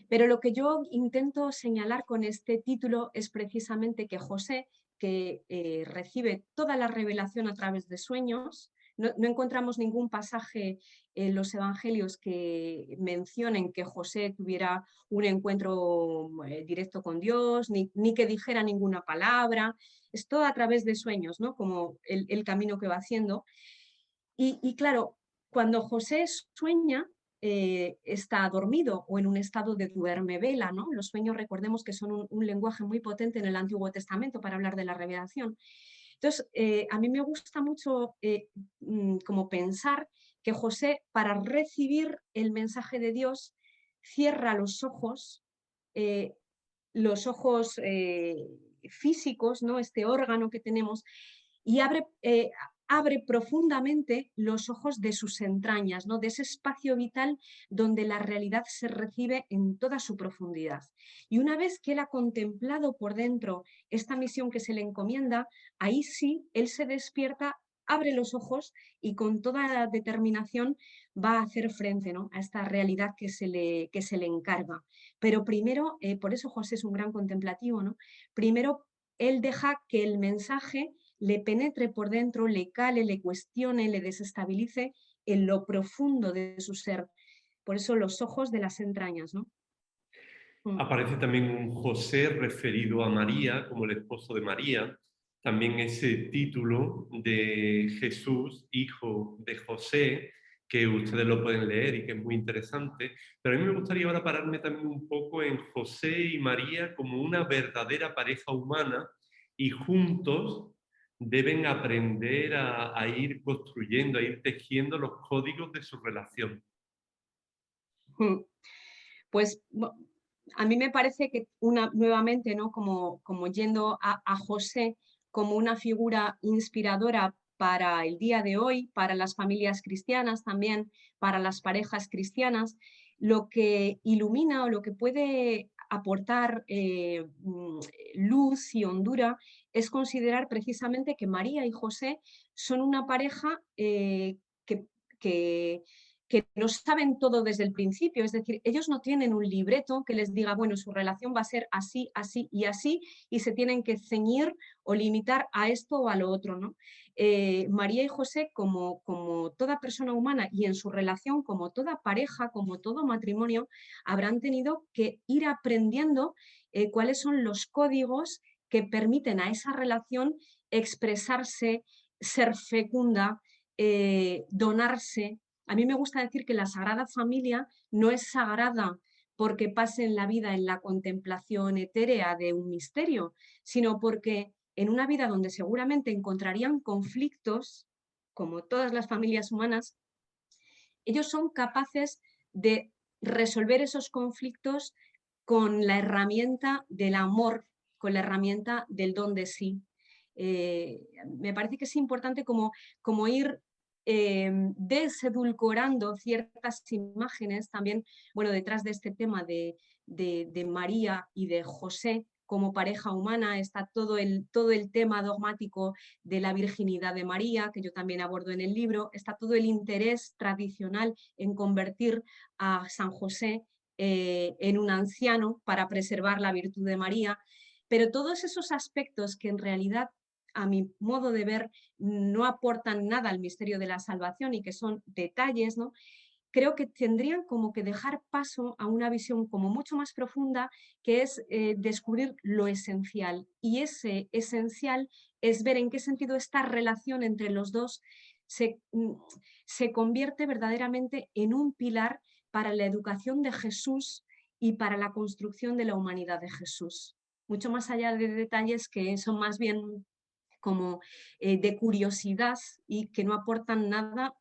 Speaker 2: Pero lo que yo intento señalar con este título es precisamente que José, que recibe toda la revelación a través de sueños, no encontramos ningún pasaje en los evangelios que mencionen que José tuviera un encuentro directo con Dios, ni que dijera ninguna palabra, es todo a través de sueños, ¿no? Como el camino que va haciendo. Y claro, cuando José sueña, está dormido o en un estado de duerme-vela, ¿no? Los sueños, recordemos que son un lenguaje muy potente en el Antiguo Testamento para hablar de la revelación. Entonces, a mí me gusta mucho como pensar que José, para recibir el mensaje de Dios, cierra eh, los ojos físicos, ¿no? Este órgano que tenemos, y abre profundamente los ojos de sus entrañas, ¿no? De ese espacio vital donde la realidad se recibe en toda su profundidad. Y una vez que él ha contemplado por dentro esta misión que se le encomienda, ahí sí, él se despierta, abre los ojos y con toda determinación va a hacer frente, ¿no? A esta realidad que se le encarga. Pero primero, por eso José es un gran contemplativo, ¿no? Primero, él deja que el mensaje le penetre por dentro, le cale, le cuestione, le desestabilice en lo profundo de su ser. Por eso los ojos de las entrañas, ¿no? Mm.
Speaker 1: Aparece también un José referido a María como el esposo de María, también ese título de Jesús, hijo de José, que ustedes lo pueden leer y que es muy interesante, pero a mí me gustaría ahora pararme también un poco en José y María como una verdadera pareja humana y juntos deben aprender a ir construyendo, a ir tejiendo los códigos de su relación.
Speaker 2: Mm. Pues a mí me parece que nuevamente, ¿no? Como yendo a José como una figura inspiradora para el día de hoy, para las familias cristianas también, para las parejas cristianas, lo que ilumina o lo que puede aportar luz y hondura es considerar precisamente que María y José son una pareja que, que, que no saben todo desde el principio, es decir, ellos no tienen un libreto que les diga, bueno, su relación va a ser así, así y así, y se tienen que ceñir o limitar a esto o a lo otro, ¿no? María y José, como toda persona humana y en su relación, como toda pareja, como todo matrimonio, habrán tenido que ir aprendiendo cuáles son los códigos que permiten a esa relación expresarse, ser fecunda, donarse. A mí me gusta decir que la Sagrada Familia no es sagrada porque pasen la vida en la contemplación etérea de un misterio, sino porque en una vida donde seguramente encontrarían conflictos, como todas las familias humanas, ellos son capaces de resolver esos conflictos con la herramienta del amor, con la herramienta del don de sí. Me parece que es importante como ir desedulcorando ciertas imágenes también, bueno, detrás de este tema de María y de José como pareja humana está todo el tema dogmático de la virginidad de María, que yo también abordo en el libro, está todo el interés tradicional en convertir a San José en un anciano para preservar la virtud de María, pero todos esos aspectos que en realidad, a mi modo de ver, no aportan nada al misterio de la salvación y que son detalles, ¿no? Creo que tendrían como que dejar paso a una visión como mucho más profunda, que es descubrir lo esencial. Y ese esencial es ver en qué sentido esta relación entre los dos se convierte verdaderamente en un pilar para la educación de Jesús y para la construcción de la humanidad de Jesús. Mucho más allá de detalles que son más bien como de curiosidad y que no aportan nada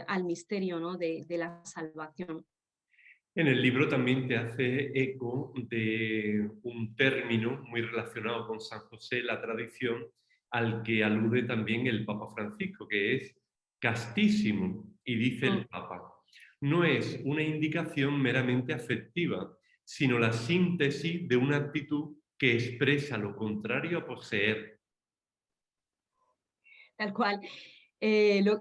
Speaker 2: al misterio, ¿no? de la salvación.
Speaker 1: En el libro también te hace eco de un término muy relacionado con San José, la tradición, al que alude también el Papa Francisco, que es castísimo. Y dice el Papa, no es una indicación meramente afectiva, sino la síntesis de una actitud que expresa lo contrario a poseer.
Speaker 2: Tal cual.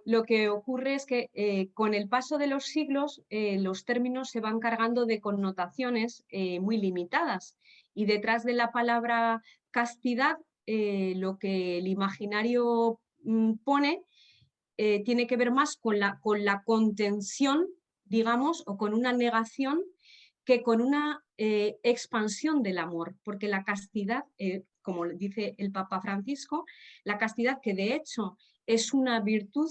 Speaker 2: Lo que ocurre es que con el paso de los siglos los términos se van cargando de connotaciones muy limitadas y detrás de la palabra castidad lo que el imaginario pone tiene que ver más con la contención, digamos, o con una negación que con una expansión del amor, porque la castidad, como dice el Papa Francisco, la castidad que de hecho es una virtud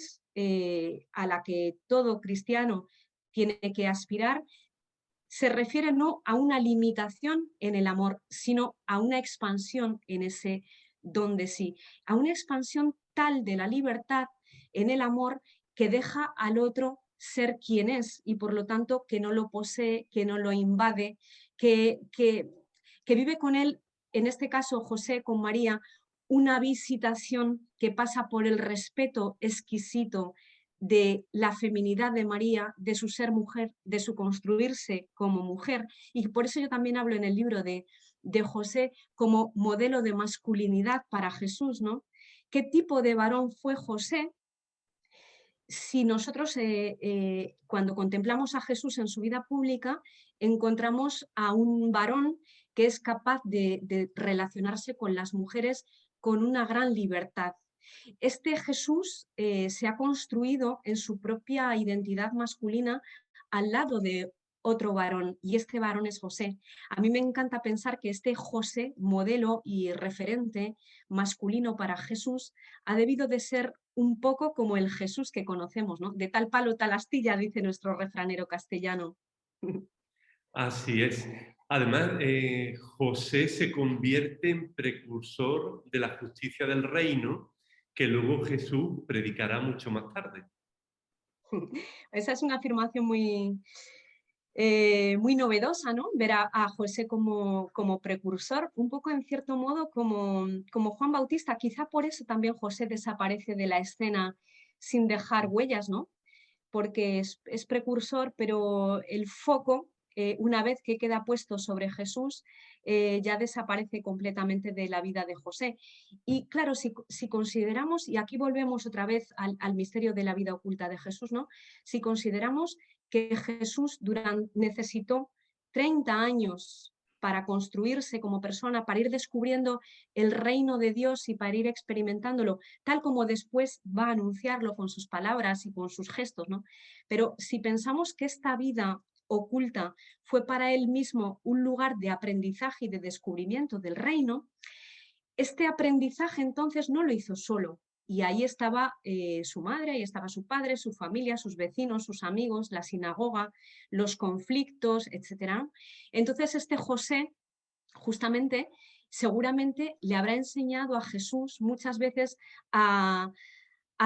Speaker 2: a la que todo cristiano tiene que aspirar, se refiere no a una limitación en el amor, sino a una expansión en ese don de sí, a una expansión tal de la libertad en el amor que deja al otro ser quien es y por lo tanto que no lo posee, que no lo invade, que vive con él, en este caso José con María, una visitación que pasa por el respeto exquisito de la feminidad de María, de su ser mujer, de su construirse como mujer. Y por eso yo también hablo en el libro de José como modelo de masculinidad para Jesús, ¿no? ¿Qué tipo de varón fue José? Si nosotros cuando contemplamos a Jesús en su vida pública, encontramos a un varón que es capaz de relacionarse con las mujeres con una gran libertad. Este Jesús se ha construido en su propia identidad masculina al lado de otro varón y este varón es José. A mí me encanta pensar que este José, modelo y referente masculino para Jesús, ha debido de ser un poco como el Jesús que conocemos, ¿no? De tal palo, tal astilla, dice nuestro refranero castellano.
Speaker 1: Así es. Además, José se convierte en precursor de la justicia del reino que luego Jesús predicará mucho más tarde.
Speaker 2: Esa es una afirmación muy, muy novedosa, ¿no? Ver a José como precursor, un poco en cierto modo como Juan Bautista. Quizá por eso también José desaparece de la escena sin dejar huellas, ¿no? Porque es precursor, pero el foco, una vez que queda puesto sobre Jesús, ya desaparece completamente de la vida de José. Y claro, si consideramos, y aquí volvemos otra vez al misterio de la vida oculta de Jesús, ¿no? Si consideramos que Jesús necesitó 30 años para construirse como persona, para ir descubriendo el reino de Dios y para ir experimentándolo, tal como después va a anunciarlo con sus palabras y con sus gestos, ¿no? Pero si pensamos que esta vida oculta fue para él mismo un lugar de aprendizaje y de descubrimiento del reino, este aprendizaje entonces no lo hizo solo. Y ahí estaba su madre, ahí estaba su padre, su familia, sus vecinos, sus amigos, la sinagoga, los conflictos, etc. Entonces este José, justamente, seguramente le habrá enseñado a Jesús muchas veces a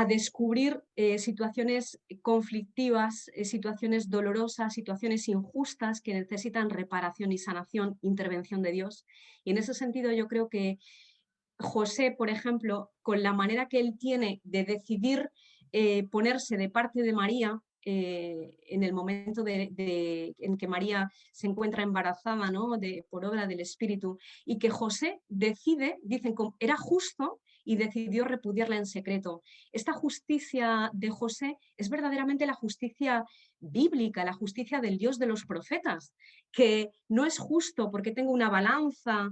Speaker 2: descubrir situaciones conflictivas, situaciones dolorosas, situaciones injustas que necesitan reparación y sanación, intervención de Dios. Y en ese sentido yo creo que José, por ejemplo, con la manera que él tiene de decidir ponerse de parte de María, en el momento en que María se encuentra embarazada, ¿no? Por obra del Espíritu, y que José decide, dicen, era justo y decidió repudiarla en secreto. Esta justicia de José es verdaderamente la justicia bíblica, la justicia del Dios de los profetas, que no es justo porque tengo una balanza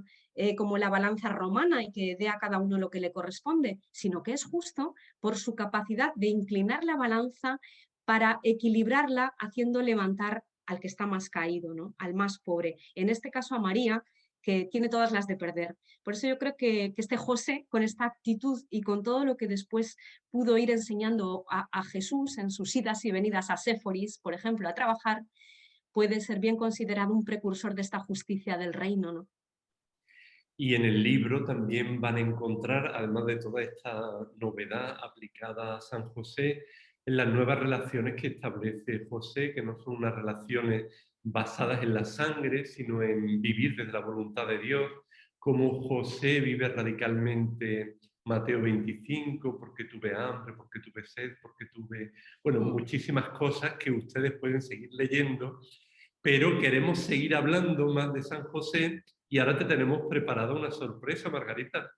Speaker 2: como la balanza romana y que dé a cada uno lo que le corresponde, sino que es justo por su capacidad de inclinar la balanza para equilibrarla haciendo levantar al que está más caído, ¿no? Al más pobre. En este caso a María, que tiene todas las de perder. Por eso yo creo que este José, con esta actitud y con todo lo que después pudo ir enseñando a Jesús en sus idas y venidas a Séforis, por ejemplo, a trabajar, puede ser bien considerado un precursor de esta justicia del reino, ¿no?
Speaker 1: Y en el libro también van a encontrar, además de toda esta novedad aplicada a San José, en las nuevas relaciones que establece José, que no son unas relaciones basadas en la sangre, sino en vivir desde la voluntad de Dios, como José vive radicalmente Mateo 25, porque tuve hambre, porque tuve sed, porque tuve, bueno, muchísimas cosas que ustedes pueden seguir leyendo, pero queremos seguir hablando más de San José y ahora te tenemos preparada una sorpresa, Margarita,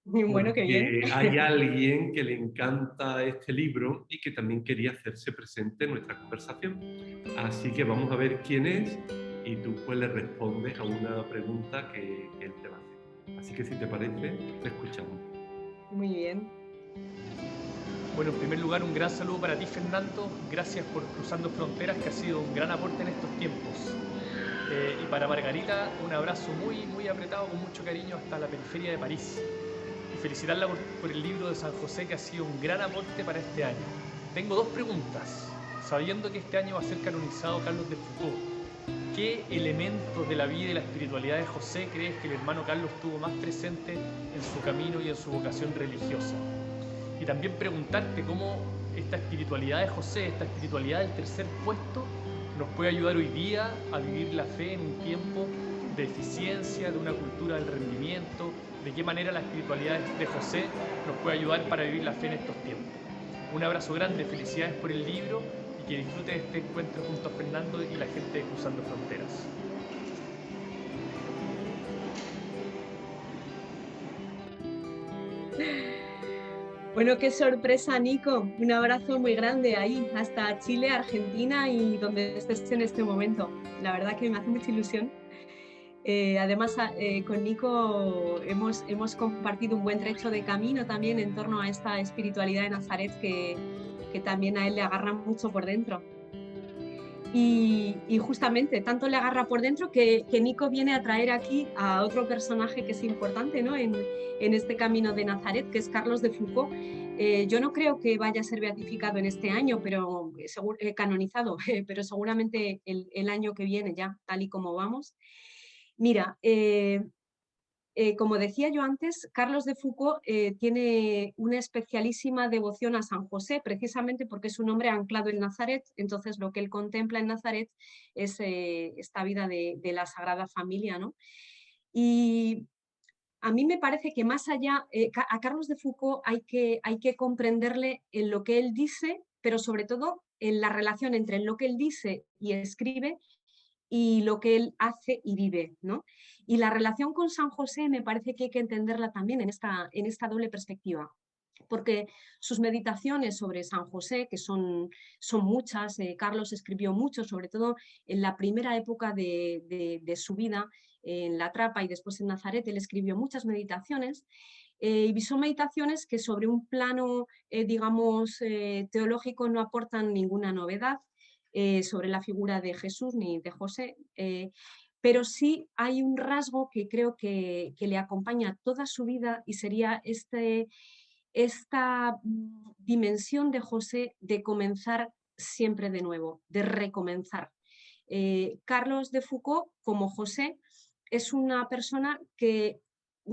Speaker 2: Bueno, qué bien.
Speaker 1: porque hay alguien que le encanta este libro y que también quería hacerse presente en nuestra conversación. Así que vamos a ver quién es y tú pues le respondes a una pregunta que él te va a hacer. Así que si te parece, te escuchamos.
Speaker 2: Muy bien.
Speaker 3: Bueno, en primer lugar, un gran saludo para ti, Fernando. Gracias por Cruzando Fronteras, que ha sido un gran aporte en estos tiempos. Y para Margarita, un abrazo muy, muy apretado, con mucho cariño, hasta la periferia de París. Y felicitarla por el libro de San José, que ha sido un gran aporte para este año. Tengo dos preguntas. Sabiendo que este año va a ser canonizado Carlos de Foucauld, ¿qué elementos de la vida y la espiritualidad de José crees que el hermano Carlos tuvo más presente en su camino y en su vocación religiosa? Y también preguntarte cómo esta espiritualidad de José, esta espiritualidad del tercer puesto, nos puede ayudar hoy día a vivir la fe en un tiempo de eficiencia, de una cultura del rendimiento, de qué manera la espiritualidad de José nos puede ayudar para vivir la fe en estos tiempos. Un abrazo grande, felicidades por el libro y que disfrutes de este encuentro junto a Fernando y la gente de Cruzando Fronteras.
Speaker 2: Bueno, qué sorpresa, Nico. Un abrazo muy grande ahí, hasta Chile, Argentina y donde estés en este momento. La verdad que me hace mucha ilusión. Además, con Nico hemos compartido un buen trecho de camino también en torno a esta espiritualidad de Nazaret que también a él le agarra mucho por dentro. Y justamente, tanto le agarra por dentro que Nico viene a traer aquí a otro personaje que es importante, ¿no? en este camino de Nazaret, que es Carlos de Foucauld. Yo no creo que vaya a ser beatificado en este año, pero canonizado, pero seguramente el año que viene ya, tal y como vamos. Mira, como decía yo antes, Carlos de Foucauld tiene una especialísima devoción a San José, precisamente porque es un hombre anclado en Nazaret. Entonces lo que él contempla en Nazaret es esta vida de la Sagrada Familia, ¿no? Y a mí me parece que más allá, a Carlos de Foucauld hay que comprenderle en lo que él dice, pero sobre todo en la relación entre lo que él dice y escribe y lo que él hace y vive, ¿no? Y la relación con San José me parece que hay que entenderla también en esta doble perspectiva, porque sus meditaciones sobre San José, que son muchas, Carlos escribió mucho, sobre todo en la primera época de su vida, en La Trapa y después en Nazaret, él escribió muchas meditaciones, y son meditaciones que sobre un plano, digamos, teológico no aportan ninguna novedad sobre la figura de Jesús ni de José, pero sí hay un rasgo que creo que le acompaña toda su vida y sería esta dimensión de José de comenzar siempre de nuevo, de recomenzar. Carlos de Foucauld, como José, es una persona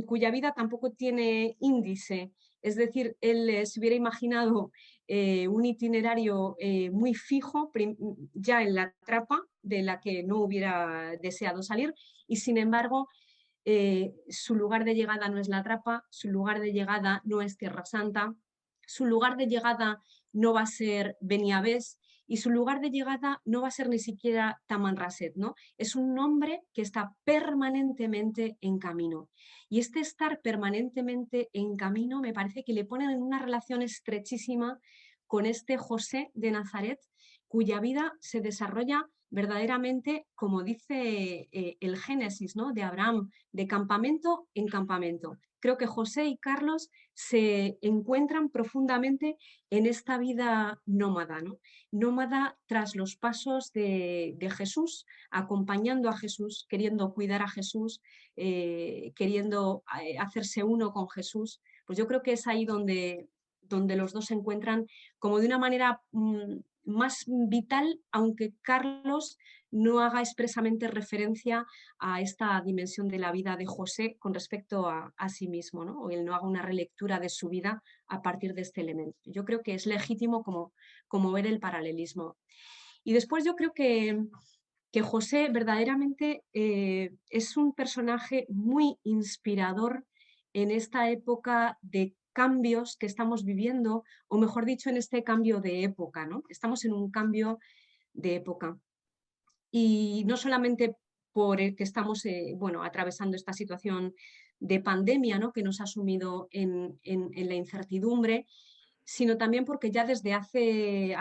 Speaker 2: cuya vida tampoco tiene índice, es decir, él se hubiera imaginado un itinerario muy fijo ya en La Trapa, de la que no hubiera deseado salir, y sin embargo su lugar de llegada no es La Trapa, su lugar de llegada no es Tierra Santa, su lugar de llegada no va a ser Beniavés y su lugar de llegada no va a ser ni siquiera Tamanrasset, ¿no? Es un hombre que está permanentemente en camino. Y este estar permanentemente en camino me parece que le pone en una relación estrechísima con este José de Nazaret, cuya vida se desarrolla verdaderamente, como dice el Génesis, ¿no? De Abraham, de campamento en campamento. Creo que José y Carlos se encuentran profundamente en esta vida nómada, ¿no? Nómada tras los pasos de Jesús, acompañando a Jesús, queriendo cuidar a Jesús, queriendo hacerse uno con Jesús. Pues yo creo que es ahí donde los dos se encuentran como de una manera más vital, aunque Carlos no haga expresamente referencia a esta dimensión de la vida de José con respecto a sí mismo, ¿no? O él no haga una relectura de su vida a partir de este elemento. Yo creo que es legítimo como ver el paralelismo. Y después yo creo que José verdaderamente es un personaje muy inspirador en esta época de cambios que estamos viviendo, o mejor dicho, en este cambio de época, ¿no? Estamos en un cambio de época. Y no solamente por el que estamos bueno, atravesando esta situación de pandemia, ¿no? Que nos ha sumido en la incertidumbre, sino también porque ya desde hace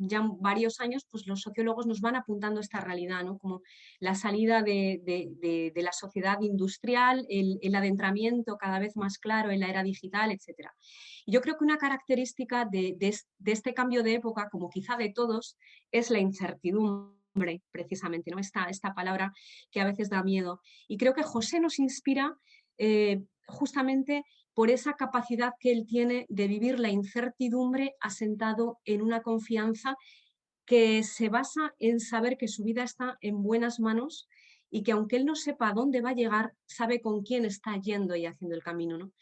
Speaker 2: ya varios años pues los sociólogos nos van apuntando esta realidad, ¿no? Como la salida de la sociedad industrial, el adentramiento cada vez más claro en la era digital, etc. Y yo creo que una característica de este cambio de época, como quizá de todos, es la incertidumbre, precisamente, ¿no? Esta palabra que a veces da miedo. Y creo que José nos inspira justamente por esa capacidad que él tiene de vivir la incertidumbre asentado en una confianza que se basa en saber que su vida está en buenas manos y que aunque él no sepa a dónde va a llegar, sabe con quién está yendo y haciendo el camino, ¿no?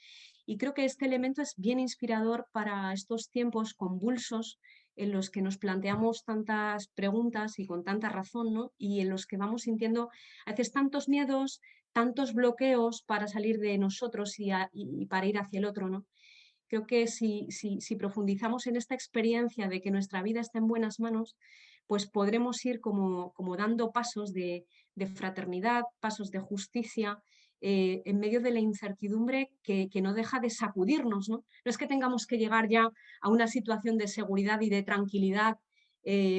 Speaker 2: Y creo que este elemento es bien inspirador para estos tiempos convulsos en los que nos planteamos tantas preguntas y con tanta razón, ¿no? Y en los que vamos sintiendo a veces tantos miedos, tantos bloqueos para salir de nosotros y para ir hacia el otro, ¿no? Creo que si profundizamos en esta experiencia de que nuestra vida está en buenas manos, pues podremos ir como dando pasos de fraternidad, pasos de justicia, en medio de la incertidumbre que no deja de sacudirnos, ¿no? No es que tengamos que llegar ya a una situación de seguridad y de tranquilidad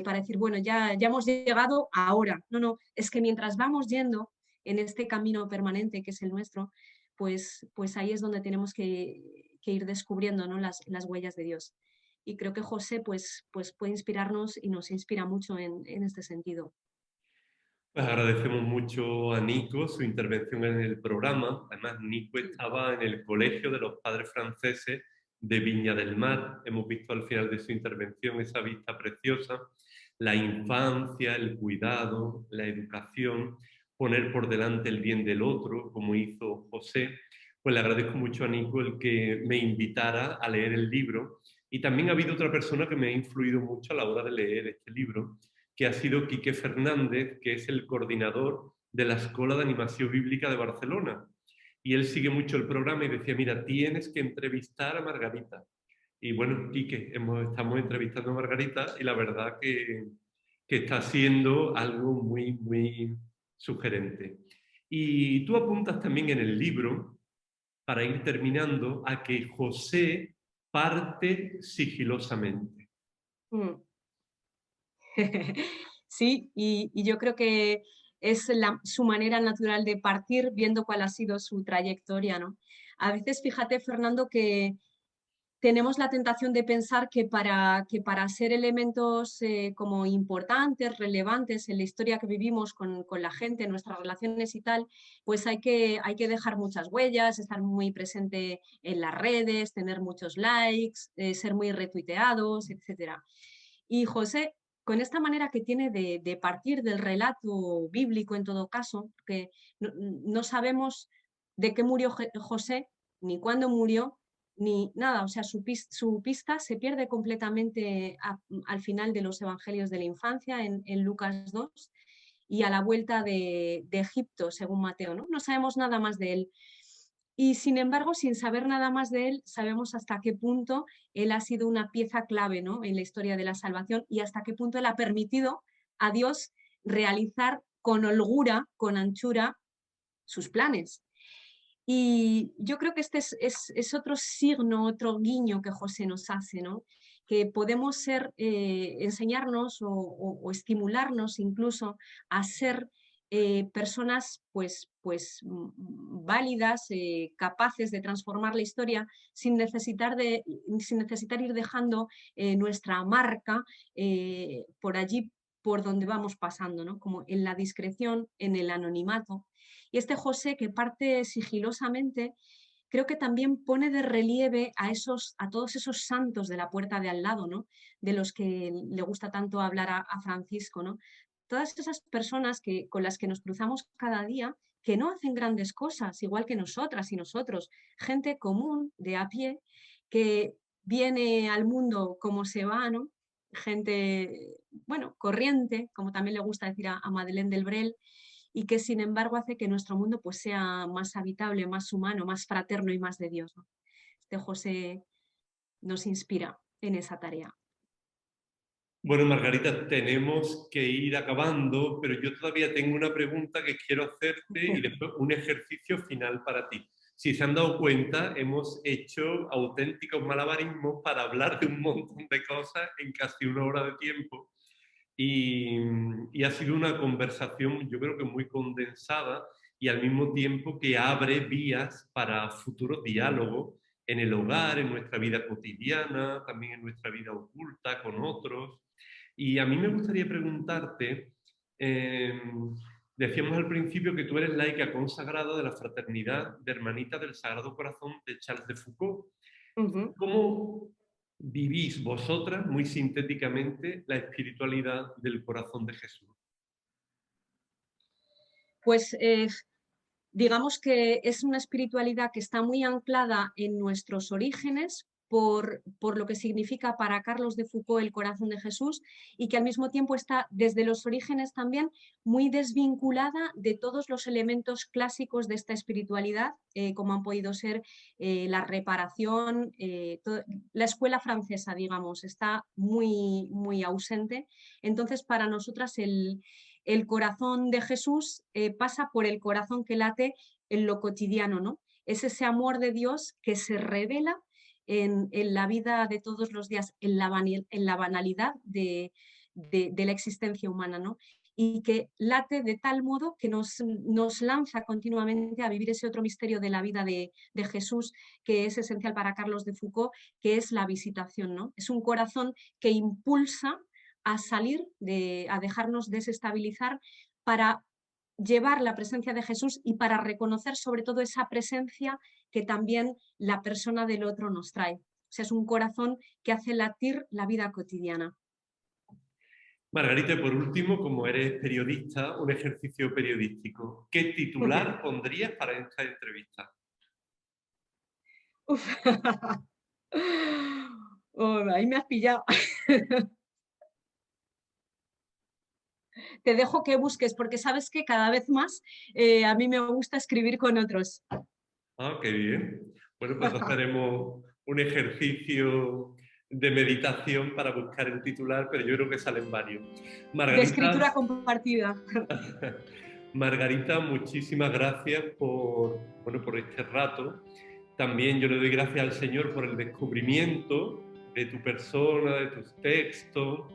Speaker 2: para decir, bueno, ya hemos llegado ahora. No, no, es que mientras vamos yendo en este camino permanente que es el nuestro, pues ahí es donde tenemos que ir descubriendo, ¿no? las huellas de Dios. Y creo que José pues puede inspirarnos y nos inspira mucho en este sentido.
Speaker 1: Pues agradecemos mucho a Nico su intervención en el programa. Además, Nico estaba en el Colegio de los Padres Franceses de Viña del Mar. Hemos visto al final de su intervención esa vista preciosa, la infancia, el cuidado, la educación, poner por delante el bien del otro, como hizo José, pues le agradezco mucho a Nico el que me invitara a leer el libro. Y también ha habido otra persona que me ha influido mucho a la hora de leer este libro, que ha sido Quique Fernández, que es el coordinador de la Escuela de Animación Bíblica de Barcelona. Y él sigue mucho el programa y decía, mira, tienes que entrevistar a Margarita. Y bueno, Quique, estamos entrevistando a Margarita y la verdad que está siendo algo muy, muy sugerente. Y tú apuntas también en el libro, para ir terminando, a que José parte sigilosamente.
Speaker 2: Mm. Sí, y yo creo que es su manera natural de partir, viendo cuál ha sido su trayectoria, ¿no? A veces, fíjate, Fernando, que tenemos la tentación de pensar que para ser elementos como importantes, relevantes en la historia que vivimos con la gente, en nuestras relaciones y tal, pues hay que dejar muchas huellas, estar muy presente en las redes, tener muchos likes, ser muy retuiteados, etc. Y José, con esta manera que tiene de partir del relato bíblico en todo caso, que no sabemos de qué murió José, ni cuándo murió, ni nada, o sea, su pista se pierde completamente al final de los evangelios de la infancia, en Lucas 2, y a la vuelta de Egipto, según Mateo, ¿no? No sabemos nada más de él. Y sin embargo, sin saber nada más de él, sabemos hasta qué punto él ha sido una pieza clave, ¿no?, en la historia de la salvación, y hasta qué punto él ha permitido a Dios realizar con holgura, con anchura, sus planes. Y yo creo que este es otro signo, otro guiño que José nos hace, ¿no? Que podemos enseñarnos o estimularnos incluso a ser personas válidas, capaces de transformar la historia sin necesitar ir dejando nuestra marca por allí por donde vamos pasando, ¿no? Como en la discreción, en el anonimato. Y este José, que parte sigilosamente, creo que también pone de relieve a todos esos santos de la puerta de al lado, ¿no?, de los que le gusta tanto hablar a Francisco, ¿no? Todas esas personas con las que nos cruzamos cada día, que no hacen grandes cosas, igual que nosotras y nosotros, gente común, de a pie, que viene al mundo como se va, ¿no? Gente, bueno, corriente, como también le gusta decir a Madeleine Delbrel, y que sin embargo hace que nuestro mundo pues sea más habitable, más humano, más fraterno y más de Dios, ¿no? Este José nos inspira en esa tarea.
Speaker 1: Bueno, Margarita, tenemos que ir acabando, pero yo todavía tengo una pregunta que quiero hacerte y después un ejercicio final para ti. Si se han dado cuenta, hemos hecho auténticos malabarismos para hablar de un montón de cosas en casi una hora de tiempo. Y ha sido una conversación, yo creo que muy condensada y al mismo tiempo que abre vías para futuros diálogos en el hogar, en nuestra vida cotidiana, también en nuestra vida oculta con otros. Y a mí me gustaría preguntarte, eh, decíamos al principio que tú eres laica consagrada de la Fraternidad de Hermanitas del Sagrado Corazón de Charles de Foucault. ¿Cómo vivís vosotras, muy sintéticamente, la espiritualidad del corazón de Jesús?
Speaker 2: Pues digamos que es una espiritualidad que está muy anclada en nuestros orígenes por lo que significa para Carlos de Foucault el corazón de Jesús, y que al mismo tiempo está desde los orígenes también muy desvinculada de todos los elementos clásicos de esta espiritualidad, como han podido ser la reparación, la escuela francesa, digamos, está muy, muy ausente. Entonces, para nosotras el corazón de Jesús pasa por el corazón que late en lo cotidiano, ¿no? Es ese amor de Dios que se revela en la vida de todos los días, en la banalidad de la existencia humana, ¿no? Y que late de tal modo que nos lanza continuamente a vivir ese otro misterio de la vida de Jesús, que es esencial para Carlos de Foucault, que es la visitación, ¿no? Es un corazón que impulsa a salir, a dejarnos desestabilizar para llevar la presencia de Jesús y para reconocer sobre todo esa presencia que también la persona del otro nos trae. O sea, es un corazón que hace latir la vida cotidiana.
Speaker 1: Margarita, y por último, como eres periodista, un ejercicio periodístico. ¿Qué titular pondrías para esta entrevista?
Speaker 2: Uf. Oh, ahí me has pillado. Te dejo que busques, porque sabes que cada vez más a mí me gusta escribir con otros.
Speaker 1: Ah, qué bien. Bueno, pues haremos un ejercicio de meditación para buscar el titular, pero yo creo que salen varios.
Speaker 2: De escritura
Speaker 1: Margarita,
Speaker 2: compartida.
Speaker 1: Margarita, muchísimas gracias por este rato. También yo le doy gracias al Señor por el descubrimiento de tu persona, de tus textos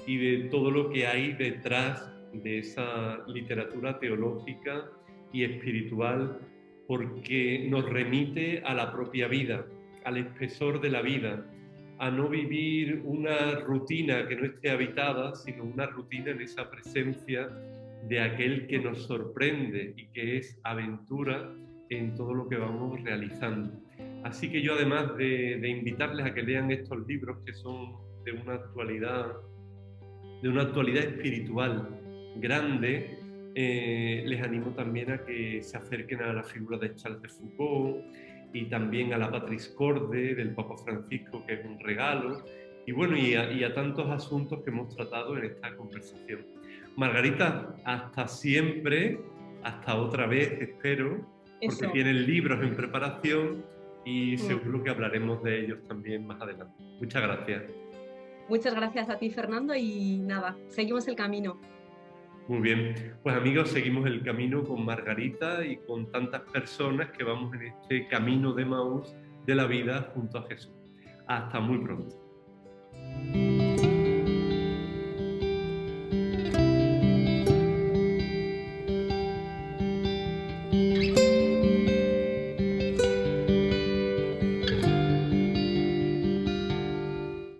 Speaker 1: y de todo lo que hay detrás de esa literatura teológica y espiritual, porque nos remite a la propia vida, al espesor de la vida, a no vivir una rutina que no esté habitada, sino una rutina en esa presencia de aquel que nos sorprende y que es aventura en todo lo que vamos realizando. Así que yo, además de invitarles a que lean estos libros que son de una actualidad espiritual grande, les animo también a que se acerquen a la figura de Charles de Foucault y también a la Patris Corde del Papa Francisco, que es un regalo, y bueno, y a tantos asuntos que hemos tratado en esta conversación. Margarita, hasta siempre, hasta otra vez, espero, porque
Speaker 2: Eso.
Speaker 1: tienen libros en preparación y seguro que hablaremos de ellos también más adelante. Muchas gracias.
Speaker 2: Muchas gracias a ti, Fernando, y nada, seguimos el camino.
Speaker 1: Muy bien, pues amigos, seguimos el camino con Margarita y con tantas personas que vamos en este camino de Maús de la vida junto a Jesús. Hasta muy pronto.